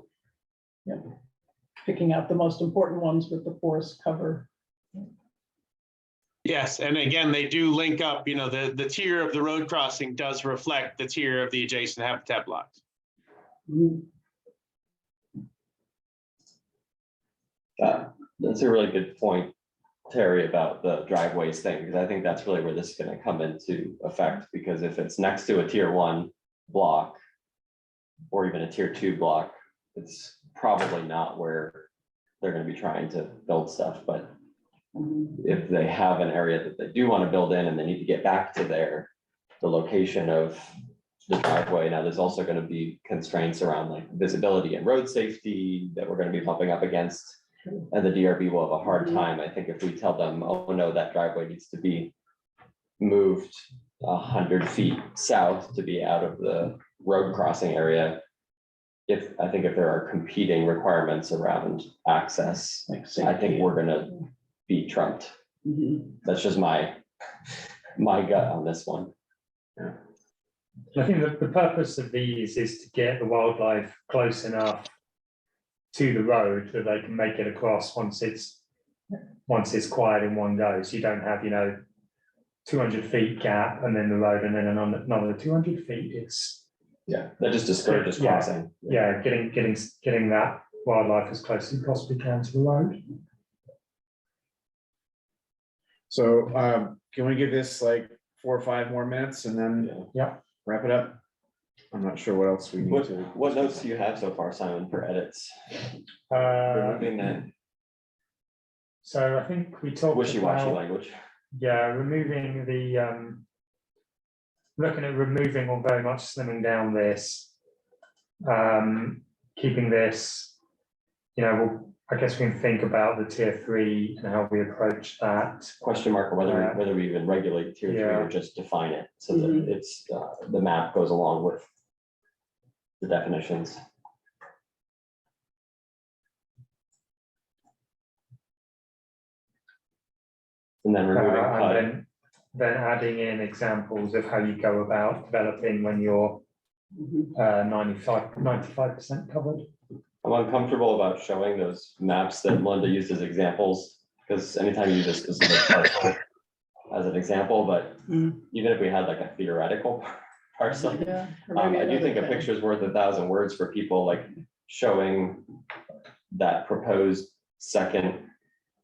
S6: picking out the most important ones with the forest cover.
S10: Yes, and again, they do link up, you know, the tier of the road crossing does reflect the tier of the adjacent habitat blocks.
S9: That's a really good point, Terry, about the driveways thing, because I think that's really where this is going to come into effect, because if it's next to a tier 1 block or even a tier 2 block, it's probably not where they're going to be trying to build stuff. But if they have an area that they do want to build in and they need to get back to the location of the driveway, now there's also going to be constraints around like visibility and road safety that we're going to be bumping up against. And the DRB will have a hard time, I think, if we tell them, oh no, that driveway needs to be moved 100 feet south to be out of the road crossing area. I think if there are competing requirements around access, I think we're gonna be trumped. That's just my gut on this one.
S1: I think that the purpose of these is to get the wildlife close enough to the road that they can make it across once it's quiet in one go. So you don't have, 200 feet gap and then the road and then another 200 feet. It's
S9: that just discourages crossing.
S1: Getting that wildlife as close as you possibly can to the road.
S4: So can we give this like 4 or 5 more minutes and then wrap it up? I'm not sure what else we need to.
S9: What notes do you have so far, Simon, for edits? Removing that
S1: So I think we talked
S9: wishy-washy
S1: about,
S9: language.
S1: removing the looking at removing or very much slimming down this, keeping this, I guess we can think about the tier 3 and how we approach that.
S9: Question mark or whether we even regulate tier 3 or just define it so that it's the map goes along with the definitions. And then removing
S1: and then adding in examples of how you go about developing when you're 95% covered.
S9: I'm uncomfortable about showing those maps that Melinda used as examples, because anytime you use a specific parcel as an example, but even if we had like a theoretical parcel, I do think a picture is worth 1,000 words for people, like showing that proposed second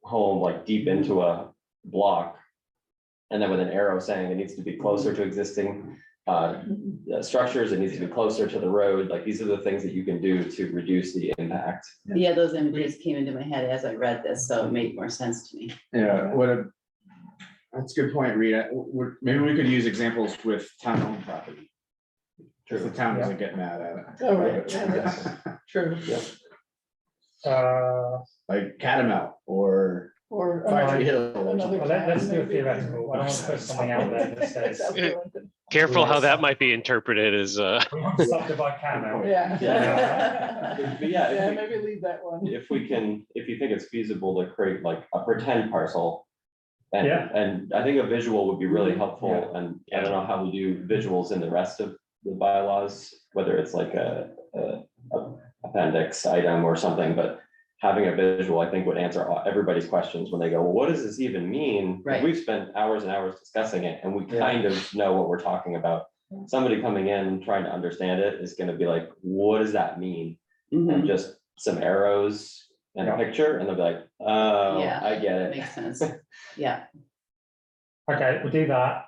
S9: home like deep into a block, and then with an arrow saying it needs to be closer to existing structures, it needs to be closer to the road. Like these are the things that you can do to reduce the impact.
S5: Yeah, those images came into my head as I read this, so it made more sense to me.
S4: Yeah, that's a good point, Rita. Maybe we could use examples with town-owned property. If the town doesn't get mad at it.
S6: Oh, right. True.
S4: Like Catamount or Factory Hill. Or something.
S1: Well, let's do a theoretical. I want to put something out there that says
S8: Careful how that might be interpreted as
S1: we want to subdivide Catamount.
S6: Maybe leave that one.
S9: If you think it's feasible to create like a pretend parcel. And I think a visual would be really helpful. And I don't know how we do visuals in the rest of the bylaws, whether it's like a appendix item or something, but having a visual, I think, would answer everybody's questions when they go, well, what does this even mean?
S5: Right.
S9: We've spent hours and hours discussing it and we kind of know what we're talking about. Somebody coming in trying to understand it is going to be like, what does that mean? And just some arrows and a picture, and they'll be like, oh, I get it.
S5: Makes sense. Yeah.
S1: Okay, we'll do that.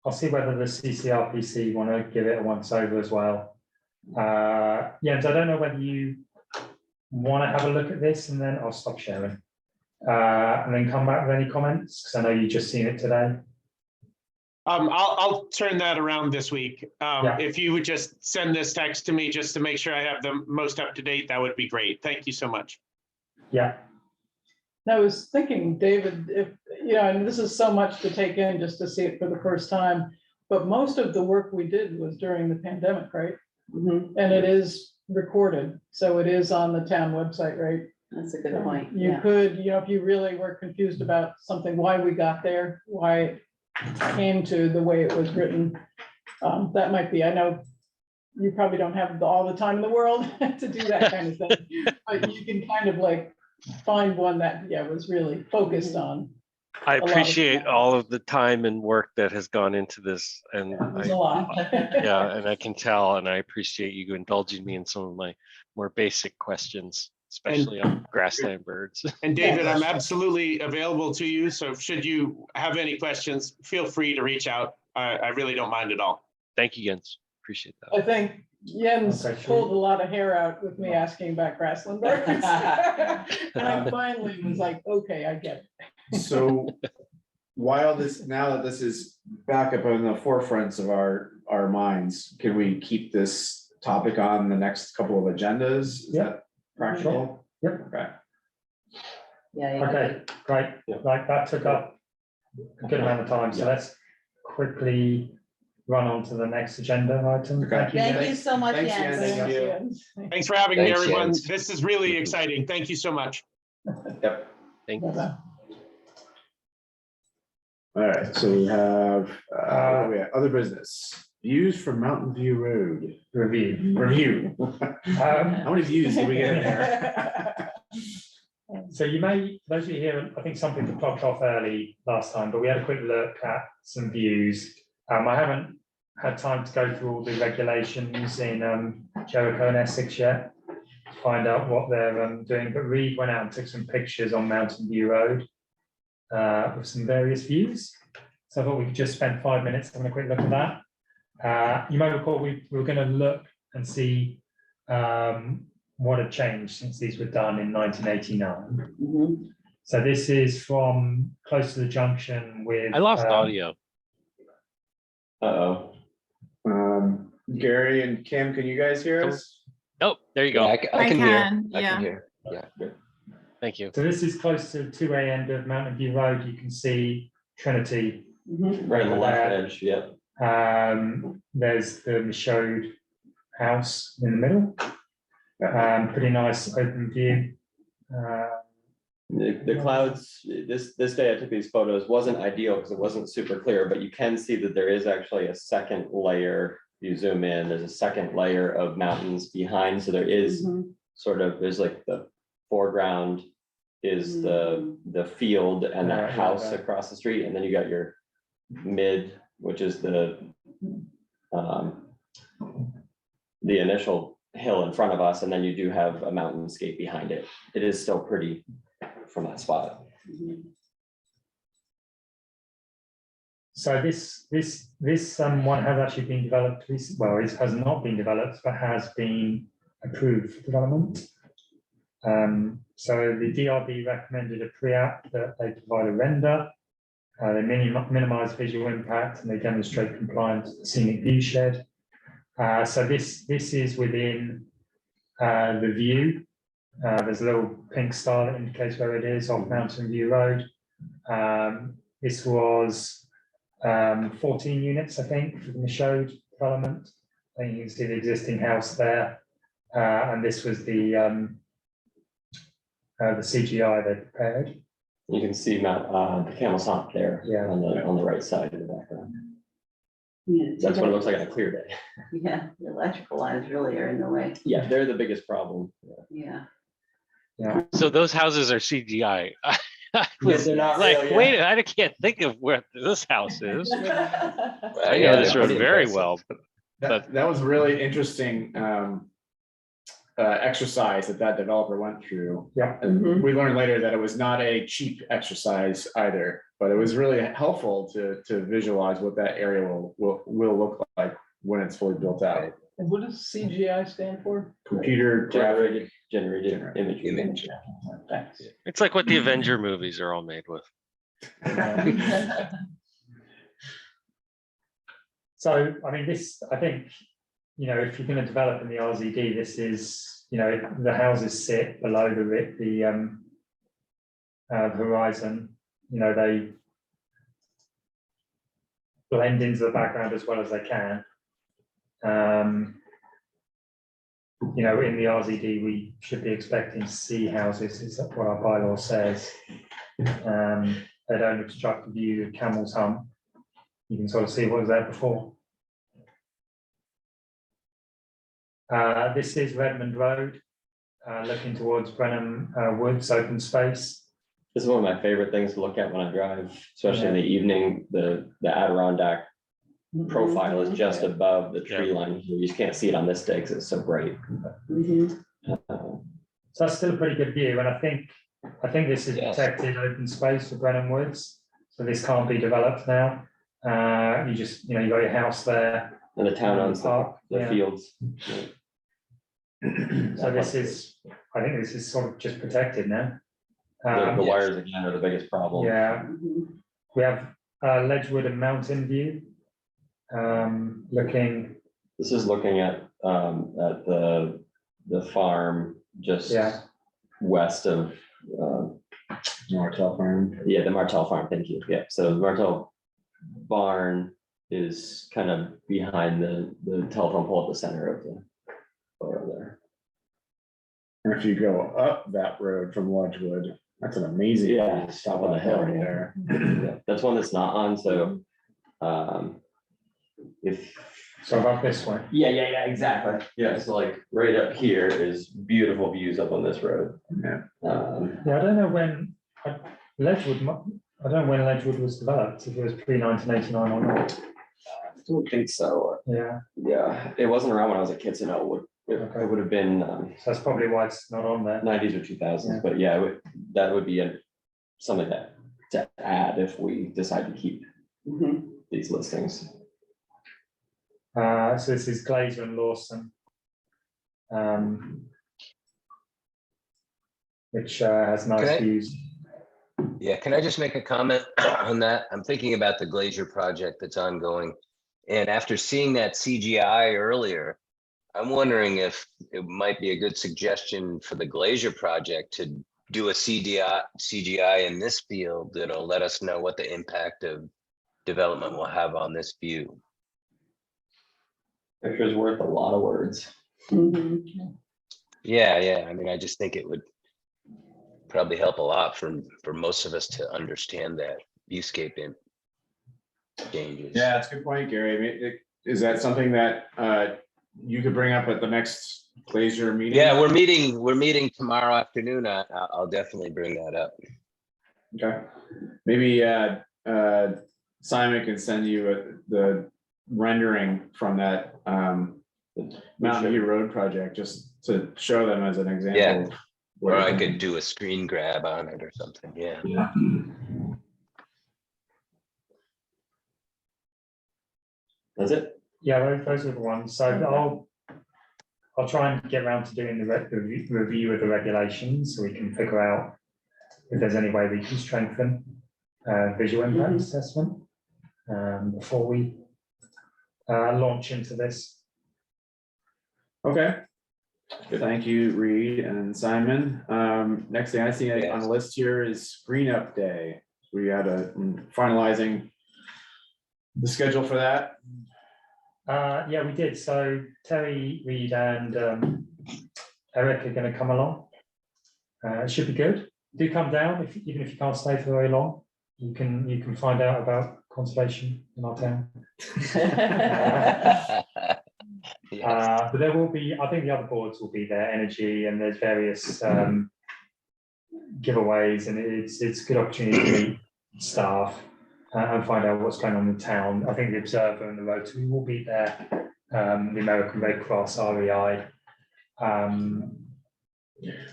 S1: I'll see whether the CCRPC want to give it a once over as well. Jens, I don't know whether you want to have a look at this and then I'll stop sharing. and then come back with any comments, because I know you just seen it today.
S10: I'll turn that around this week.
S1: Yeah.
S10: If you would just send this text to me just to make sure I have the most up to date, that would be great. Thank you so much.
S1: Yeah,
S6: And I was thinking, David, if, and this is so much to take in just to see it for the first time, but most of the work we did was during the pandemic, right?
S5: Mhm.
S6: And it is recorded, so it is on the town website, right?
S5: That's a good point.
S6: You
S5: Yeah.
S6: could, if you really were confused about something, why we got there, why it came to the way it was written, that might be, I know you probably don't have all the time in the world to do that kind of thing, but you can kind of like find one that, was really focused on.
S8: I
S6: lot of
S8: appreciate
S6: stuff.
S8: all of the time and work that has gone into this, and
S6: There's a lot.
S8: yeah, and I can tell, and I appreciate you indulging me in some of my more basic questions, especially on grassland birds.
S10: And David, I'm absolutely available to you. So should you have any questions, feel free to reach out. I really don't mind at all.
S8: Thank you, Jens. Appreciate that.
S6: I think Jens
S1: Okay,
S6: pulled a lot of hair out with me asking about grassland birds. And I finally was like, okay, I get it.
S4: So now that this is back up on the forefronts of our minds, can we keep this topic on the next couple of agendas? Is
S1: Yeah.
S4: that practical?
S1: Yep.
S4: Okay.
S5: Yeah.
S1: okay, great.
S9: Yeah.
S1: Like that took up a good amount of time, so let's quickly run on to the next agenda item.
S4: Okay.
S1: Thank you.
S5: Thank
S1: Jens.
S5: you so much,
S4: Thanks,
S5: Jens.
S4: Jens. Thank you.
S6: Jens.
S10: Thanks for having me,
S2: Thanks,
S10: everyone.
S2: Jens.
S10: This is really exciting. Thank you so much.
S4: Yep.
S8: Thank you.
S6: Bye-bye.
S4: All right, so we have, what do we have? Other business, views from Mountain View Road. Review. How many views did we get in there?
S1: So you may, those of you here, I think some people clocked off early last time, but we had a quick look at some views. I haven't had time to go through all the regulations in Jericho and Essex yet, to find out what they're doing, but Reed went out and took some pictures on Mountain View Road with some various views. So I thought we could just spend 5 minutes having a quick look at that. You may recall we were going to look and see what had changed since these were done in 1989.
S5: Mhm.
S1: So this is from close to the junction with.
S8: I lost audio.
S9: Uh-oh.
S4: Gary and Kim, can you guys hear us?
S8: Oh, there you
S2: Yeah,
S8: go.
S2: I can hear.
S3: can,
S2: I
S3: yeah.
S2: can hear. Yeah, good.
S8: Thank you.
S1: So this is close to 2A end of Mountain View Road. You can see Trinity.
S5: Mhm.
S9: Right on the left edge, yeah.
S1: There's the Michaud house in the middle. Pretty nice open view.
S9: The clouds, this day I took these photos, wasn't ideal because it wasn't super clear, but you can see that there is actually a second layer. If you zoom in, there's a second layer of mountains behind. So there is
S5: Mhm.
S9: sort of, there's like the foreground is the field and
S1: Right,
S9: that
S1: right,
S9: house
S1: right.
S9: across the street. And then you got your mid, which is the initial hill in front of us. And then you do have a mountainscape behind it. It is still pretty from that spot.
S5: Mhm.
S1: So this one has actually been developed. Well, it has not been developed, but has been approved for development. So the DRB recommended a pre-app that they provide a render. They minimize visual impact and they demonstrate compliance with the scenic view shed. So this is within the view. There's a little pink star that indicates where it is off Mountain View Road. This was 14 units, I think, for the Michaud development. And you can see the existing house there. And this was the CGI they prepared.
S9: You can see the Camel's Hump there
S1: Yeah.
S9: on the right side of the background.
S5: Yeah.
S9: That's what it looks like on a clear day.
S5: Yeah, the electrical lines really are in the way.
S9: Yeah, they're the biggest problem.
S5: Yeah.
S1: Yeah.
S8: So those houses are CGI. I was
S9: they're not
S8: like,
S9: real, yeah.
S8: wait, I can't think of where this house is. I
S2: Yeah,
S8: know this
S2: they're
S8: road
S2: pretty
S8: very
S2: impressive.
S8: well.
S4: That was really interesting exercise that developer went through.
S1: Yeah.
S4: And we learned later that it was not a cheap exercise either, but it was really helpful to visualize what that area will look like when it's fully built out.
S6: And what does CGI stand for?
S4: Computer graphic.
S9: Generated image.
S6: Thanks.
S8: It's like what the Avenger movies are all made with.
S1: So, I mean, I think, if you're going to develop in the RZD, this is, the houses sit below the horizon, they blend into the background as well as they can. In the RZD, we should be expecting to see houses, is what our bylaw says. They don't obstruct the view of Camel's Hump. You can sort of see what was there before. This is Redmond Road, looking towards Brenham Woods open space.
S9: This is one of my favorite things to look at when I drive, especially in the evening. The Adirondack profile is just above the tree line. You just can't see it on this day because it's so bright.
S1: So that's still a pretty good view, and I think this is protected open space for Brenham Woods, so this can't be developed now. You just, you got your house there.
S9: And the town owns the fields.
S1: So I think this is sort of just protected now.
S9: The wires again are the biggest problem.
S1: Yeah, we have Ledgewood and Mountain View. Looking.
S9: This is looking at the farm just west of
S4: Martell Farm.
S9: Yeah, the Martell Farm. Thank you. Yeah, so the Martell barn is kind of behind the telephone pole at the center of the photo there.
S4: And if you go up that road from Ledgewood, that's an amazing
S9: stop on the hill
S4: there.
S9: Yeah, that's one that's not on. So
S1: so about this one.
S9: Yeah, exactly. Yeah, so like right up here is beautiful views up on this road.
S4: Yeah.
S1: I don't know when Ledgewood. I don't know when Ledgewood was developed. If it was pre-1989 or not.
S9: I don't think so.
S1: Yeah,
S9: it wasn't around when I was a kid, so no, it would have been.
S1: So that's probably why it's not on there.
S9: 90s or 2000s, but that would be something to add if we decide to keep these listings.
S1: So this is Glazer and Lawson, which has nice views.
S2: Yeah, can I just make a comment on that? I'm thinking about the Glazer project that's ongoing. And after seeing that CGI earlier, I'm wondering if it might be a good suggestion for the Glazer project to do a CGI in this field that'll let us know what the impact of development will have on this view.
S9: Picture's worth a lot of words.
S2: Yeah. I mean, I just think it would probably help a lot for most of us to understand that viewscape changes.
S4: Yeah, that's a good point, Gary. I mean, is that something that you could bring up at the next Glazer meeting?
S2: Yeah, we're meeting tomorrow afternoon. I'll definitely bring that up.
S4: Okay, maybe Simon can send you the rendering from that Mountain View Road project just to show them as an example.
S2: Yeah. Or I could do a screen grab on it or something. Yeah.
S9: That's it.
S1: Yeah, those are the ones. So I'll try and get around to doing the review of the regulations so we can figure out if there's any way we can strengthen visual impact assessment before we launch into this.
S4: Okay. Thank you, Reed and Simon. Next thing I see on the list here is Screen Up Day. We had finalizing the schedule for that.
S1: Yeah, we did. So Terry, Reed, and Eric are going to come along. It should be good. Do come down even if you can't stay for very long. You can find out about conservation in our town. But there will be, I think the other boards will be there, energy, and there's various giveaways, and it's a good opportunity to meet staff and find out what's going on in town. I think the Observer and the Rotary will be there, the American Red Cross, REI.
S4: And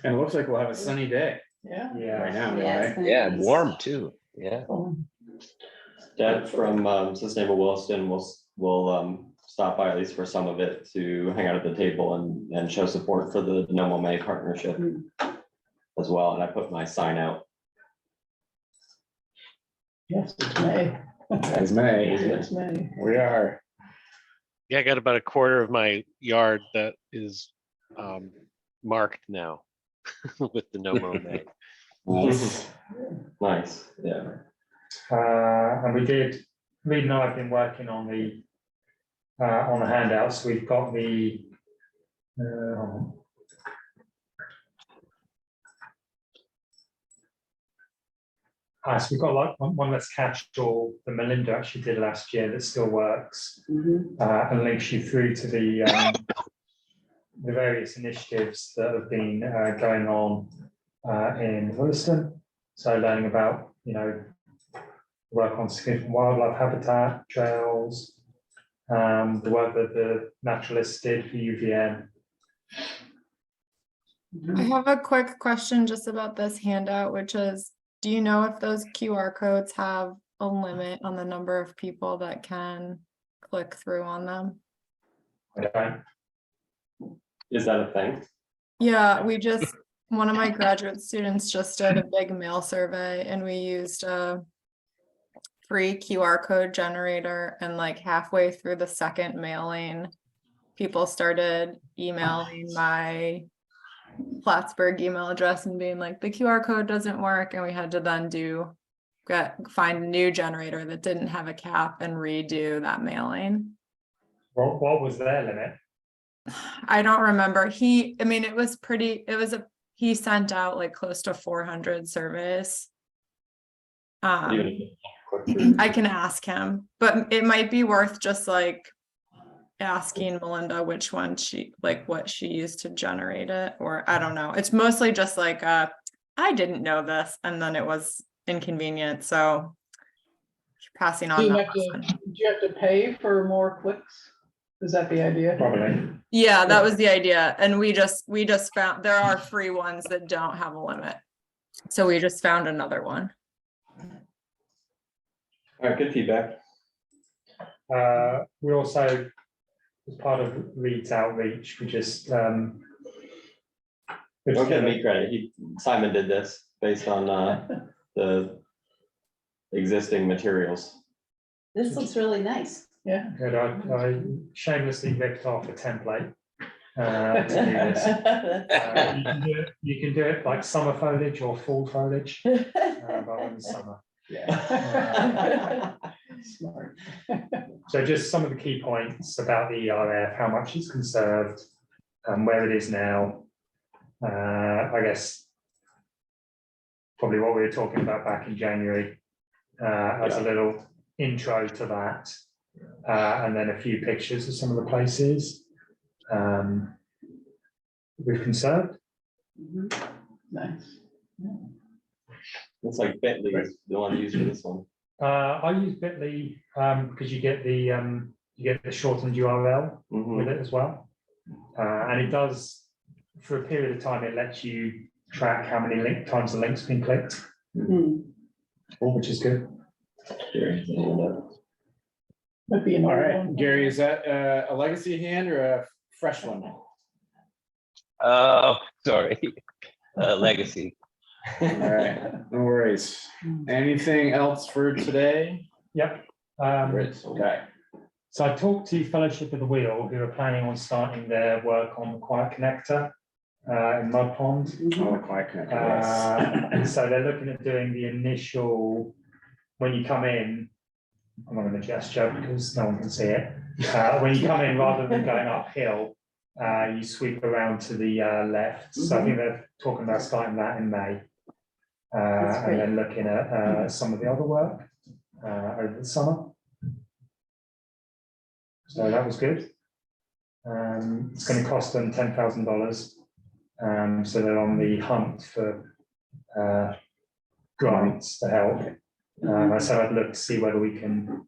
S4: it looks like we'll have a sunny day.
S6: Yeah.
S4: Right now.
S5: Yes,
S4: Right?
S2: Yeah, warm too. Yeah.
S9: Dad from Sustainable Williston will stop by at least for some of it to hang out at the table and show support for the No May partnership. as well, and I put my sign out.
S6: Yes, it's May.
S4: As May,
S6: It's May.
S4: we are.
S8: Yeah, I got about a quarter of my yard that is marked now with the no mow May.
S4: Nice.
S9: Nice, yeah.
S1: And we did, Reed and I have been working on the handouts. We've got the so we've got like one that's catch-all that Melinda actually did last year that still works, and links you through to the various initiatives that have been going on in Williston. So learning about, work on significant wildlife habitat, trails, the work that the naturalists did for UVM.
S3: I have a quick question just about this handout, which is, do you know if those QR codes have a limit on the number of people that can click through on them?
S1: I don't.
S9: Is that a thing?
S3: Yeah, one of my graduate students just did a big mail survey and we used a free QR code generator, and like halfway through the second mailing, people started emailing my Plattsburgh email address and being like, the QR code doesn't work, and we had to then find a new generator that didn't have a cap and redo that mailing.
S1: What was their limit?
S3: I don't remember. He sent out like close to 400 surveys. I can ask him, but it might be worth just like asking Melinda which one what she used to generate it, or I don't know. It's mostly just like I didn't know this, and then it was inconvenient, so passing on
S6: Do
S3: that.
S6: you have to pay for more clicks? Is that the idea?
S1: Probably.
S3: Yeah, that was the idea, and we just found there are free ones that don't have a limit, so we just found another one.
S9: All right, good feedback.
S1: We also, as part of Reed's outreach, we just
S9: Don't give me credit. Simon did this based on the existing materials.
S5: This looks really nice.
S6: Yeah.
S1: Good. I shamelessly ripped off a template to do this. You can do it like summer foliage or fall foliage, but in summer.
S6: Yeah. Smart.
S1: So just some of the key points about the ERF, how much it's conserved, and where it is now. I guess probably what we were talking about back in January as a little intro to that, and then a few pictures of some of the places we've conserved.
S6: Nice.
S9: It's like Bentley is the one used for this one.
S1: I use Bitly because you get the shortened URL with it as well, and it does, for a period of time, it lets you track how many times the link's been clicked, which is good.
S6: Might be an
S4: All
S6: old
S4: right,
S6: one.
S4: Gary, is that a legacy hand or a fresh one?
S2: Oh, sorry. Legacy.
S4: All right, no worries. Anything else for today?
S1: Yep.
S4: Okay.
S1: So I talked to Fellowship of the Wheel, who are planning on starting their work on the Quiet Connector in Mud Pond.
S4: Oh, quiet connector, yes.
S1: And so they're looking at doing the initial, when you come in, I'm not going to gesture because no one can see it. When you come in, rather than going uphill, you sweep around to the left. So I think they're talking about starting that in May. And then looking at some of the other work over the summer. So that was good. It's going to cost them $10,000. So they're on the hunt for grants to help. I said I'd look to see whether we can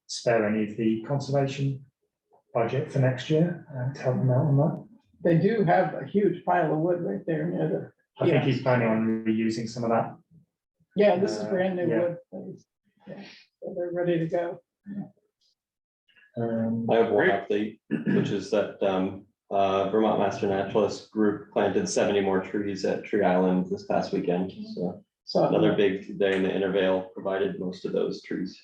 S1: spare any of the conservation budget for next year to help them out on that.
S6: They do have a huge pile of wood right there near the.
S1: I think he's planning on reusing some of that.
S6: Yeah, this is brand new
S1: yeah.
S6: wood. Yeah, so they're ready to go.
S9: I have one update, which is that Vermont Master Naturalist group planted 70 more trees at Tree Island this past weekend. So another big day in the Intervale, provided most of those trees.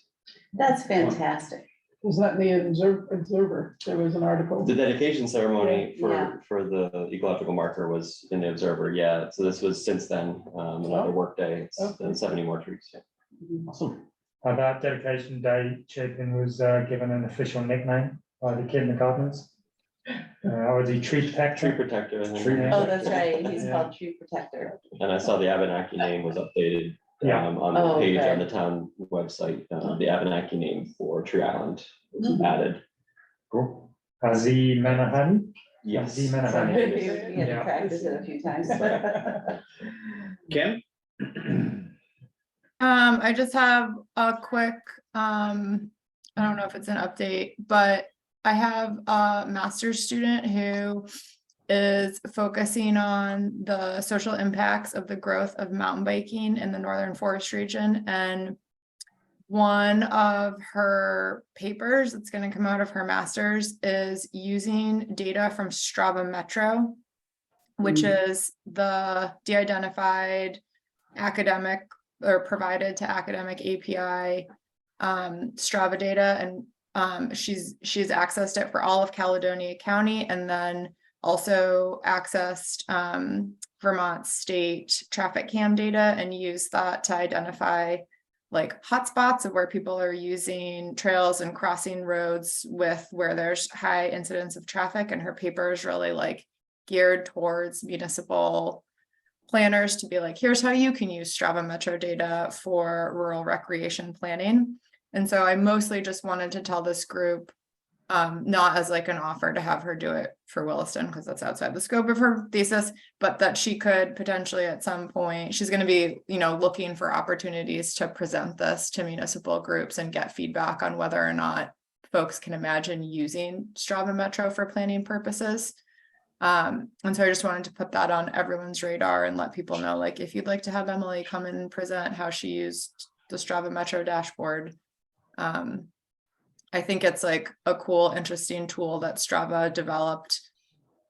S5: That's fantastic.
S6: Was that in the Observer? There was an article.
S9: The dedication ceremony
S5: Yeah.
S9: for the ecological marker was in the Observer, yeah. So this was since then, another work day. It's been 70 more trees. Yeah.
S6: Awesome.
S1: That dedication day, Chapin was given an official nickname by the kindergartners. Was he tree
S9: Tree
S1: protector?
S9: protector, I think.
S4: Tree
S5: Oh, that's right. He's
S1: Yeah.
S5: called Tree Protector.
S9: And I saw the Abenaki name was updated
S1: Yeah.
S9: on the
S5: Oh,
S9: page
S5: okay.
S9: on the town website. The Abenaki name for Tree Island was added.
S1: Cool. Hazi Manahani?
S9: Yes.
S1: Hazi
S5: We
S1: Manahani.
S5: had to
S1: Yeah.
S5: practice it a few times.
S4: Kim?
S3: I just have a quick, I don't know if it's an update, but I have a master's student who is focusing on the social impacts of the growth of mountain biking in the Northern Forest region. And one of her papers that's going to come out of her master's is using data from Strava Metro, which is the de-identified academic or provided to academic API Strava data, and she's accessed it for all of Caledonia County, and then also accessed Vermont state traffic cam data and used that to identify like hotspots of where people are using trails and crossing roads with where there's high incidence of traffic. And her paper is really like geared towards municipal planners to be like, here's how you can use Strava Metro data for rural recreation planning. And so I mostly just wanted to tell this group, not as like an offer to have her do it for Williston, because that's outside the scope of her thesis, but that she could potentially at some point, she's going to be, looking for opportunities to present this to municipal groups and get feedback on whether or not folks can imagine using Strava Metro for planning purposes. And so I just wanted to put that on everyone's radar and let people know, like, if you'd like to have Emily come and present how she used the Strava Metro dashboard, I think it's like a cool, interesting tool that Strava developed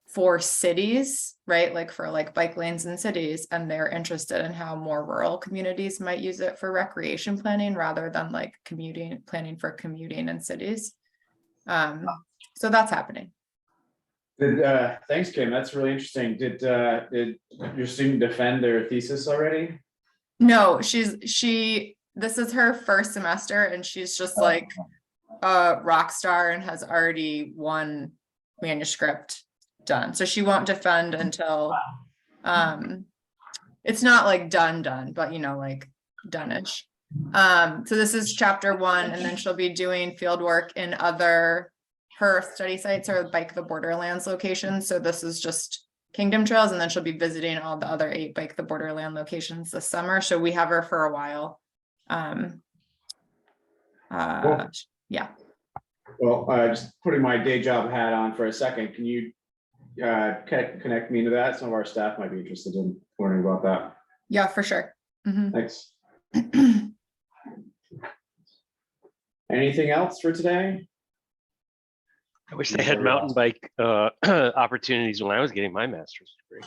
S3: for cities, right? Like for like bike lanes in cities, and they're interested in how more rural communities might use it for recreation planning rather than like planning for commuting in cities. So that's happening.
S4: Thanks, Kim. That's really interesting. Did your student defend their thesis already?
S3: No, this is her first semester and she's just like a rock star and has already one manuscript done. So she won't defend until it's not like done, but like done-ish. So this is chapter 1, and then she'll be doing field work in her study sites are Bike the Borderlands locations. So this is just Kingdom Trails, and then she'll be visiting all the other 8 Bike the Borderland locations this summer. So we have her for a while.
S4: Cool.
S3: Yeah.
S4: Well, just putting my day job hat on for a second, can you connect me to that? Some of our staff might be interested in learning about that.
S3: Yeah, for sure. Mhm.
S4: Thanks. Anything else for today?
S8: I wish they had mountain bike opportunities when I was getting my master's degree.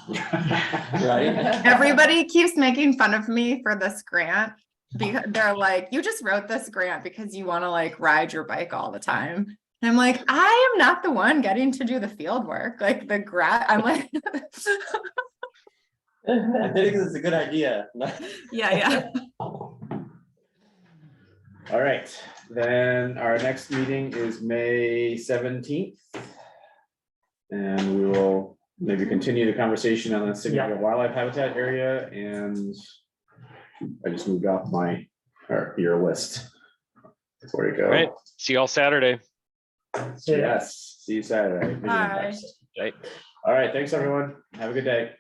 S4: Right?
S3: Everybody keeps making fun of me for this grant because they're like, you just wrote this grant because you want to like ride your bike all the time. And I'm like, I am not the one getting to do the field work. Like the grant, I'm like,
S9: I think it's a good idea.
S3: yeah.
S4: All right, then our next meeting is May 17th. And we will maybe continue the conversation on the significant wildlife habitat area, and I just moved off your list. Where'd it go?
S8: All right. See y'all Saturday.
S4: Yes, see you Saturday.
S3: Bye.
S8: Bye.
S4: All right, thanks everyone. Have a good day.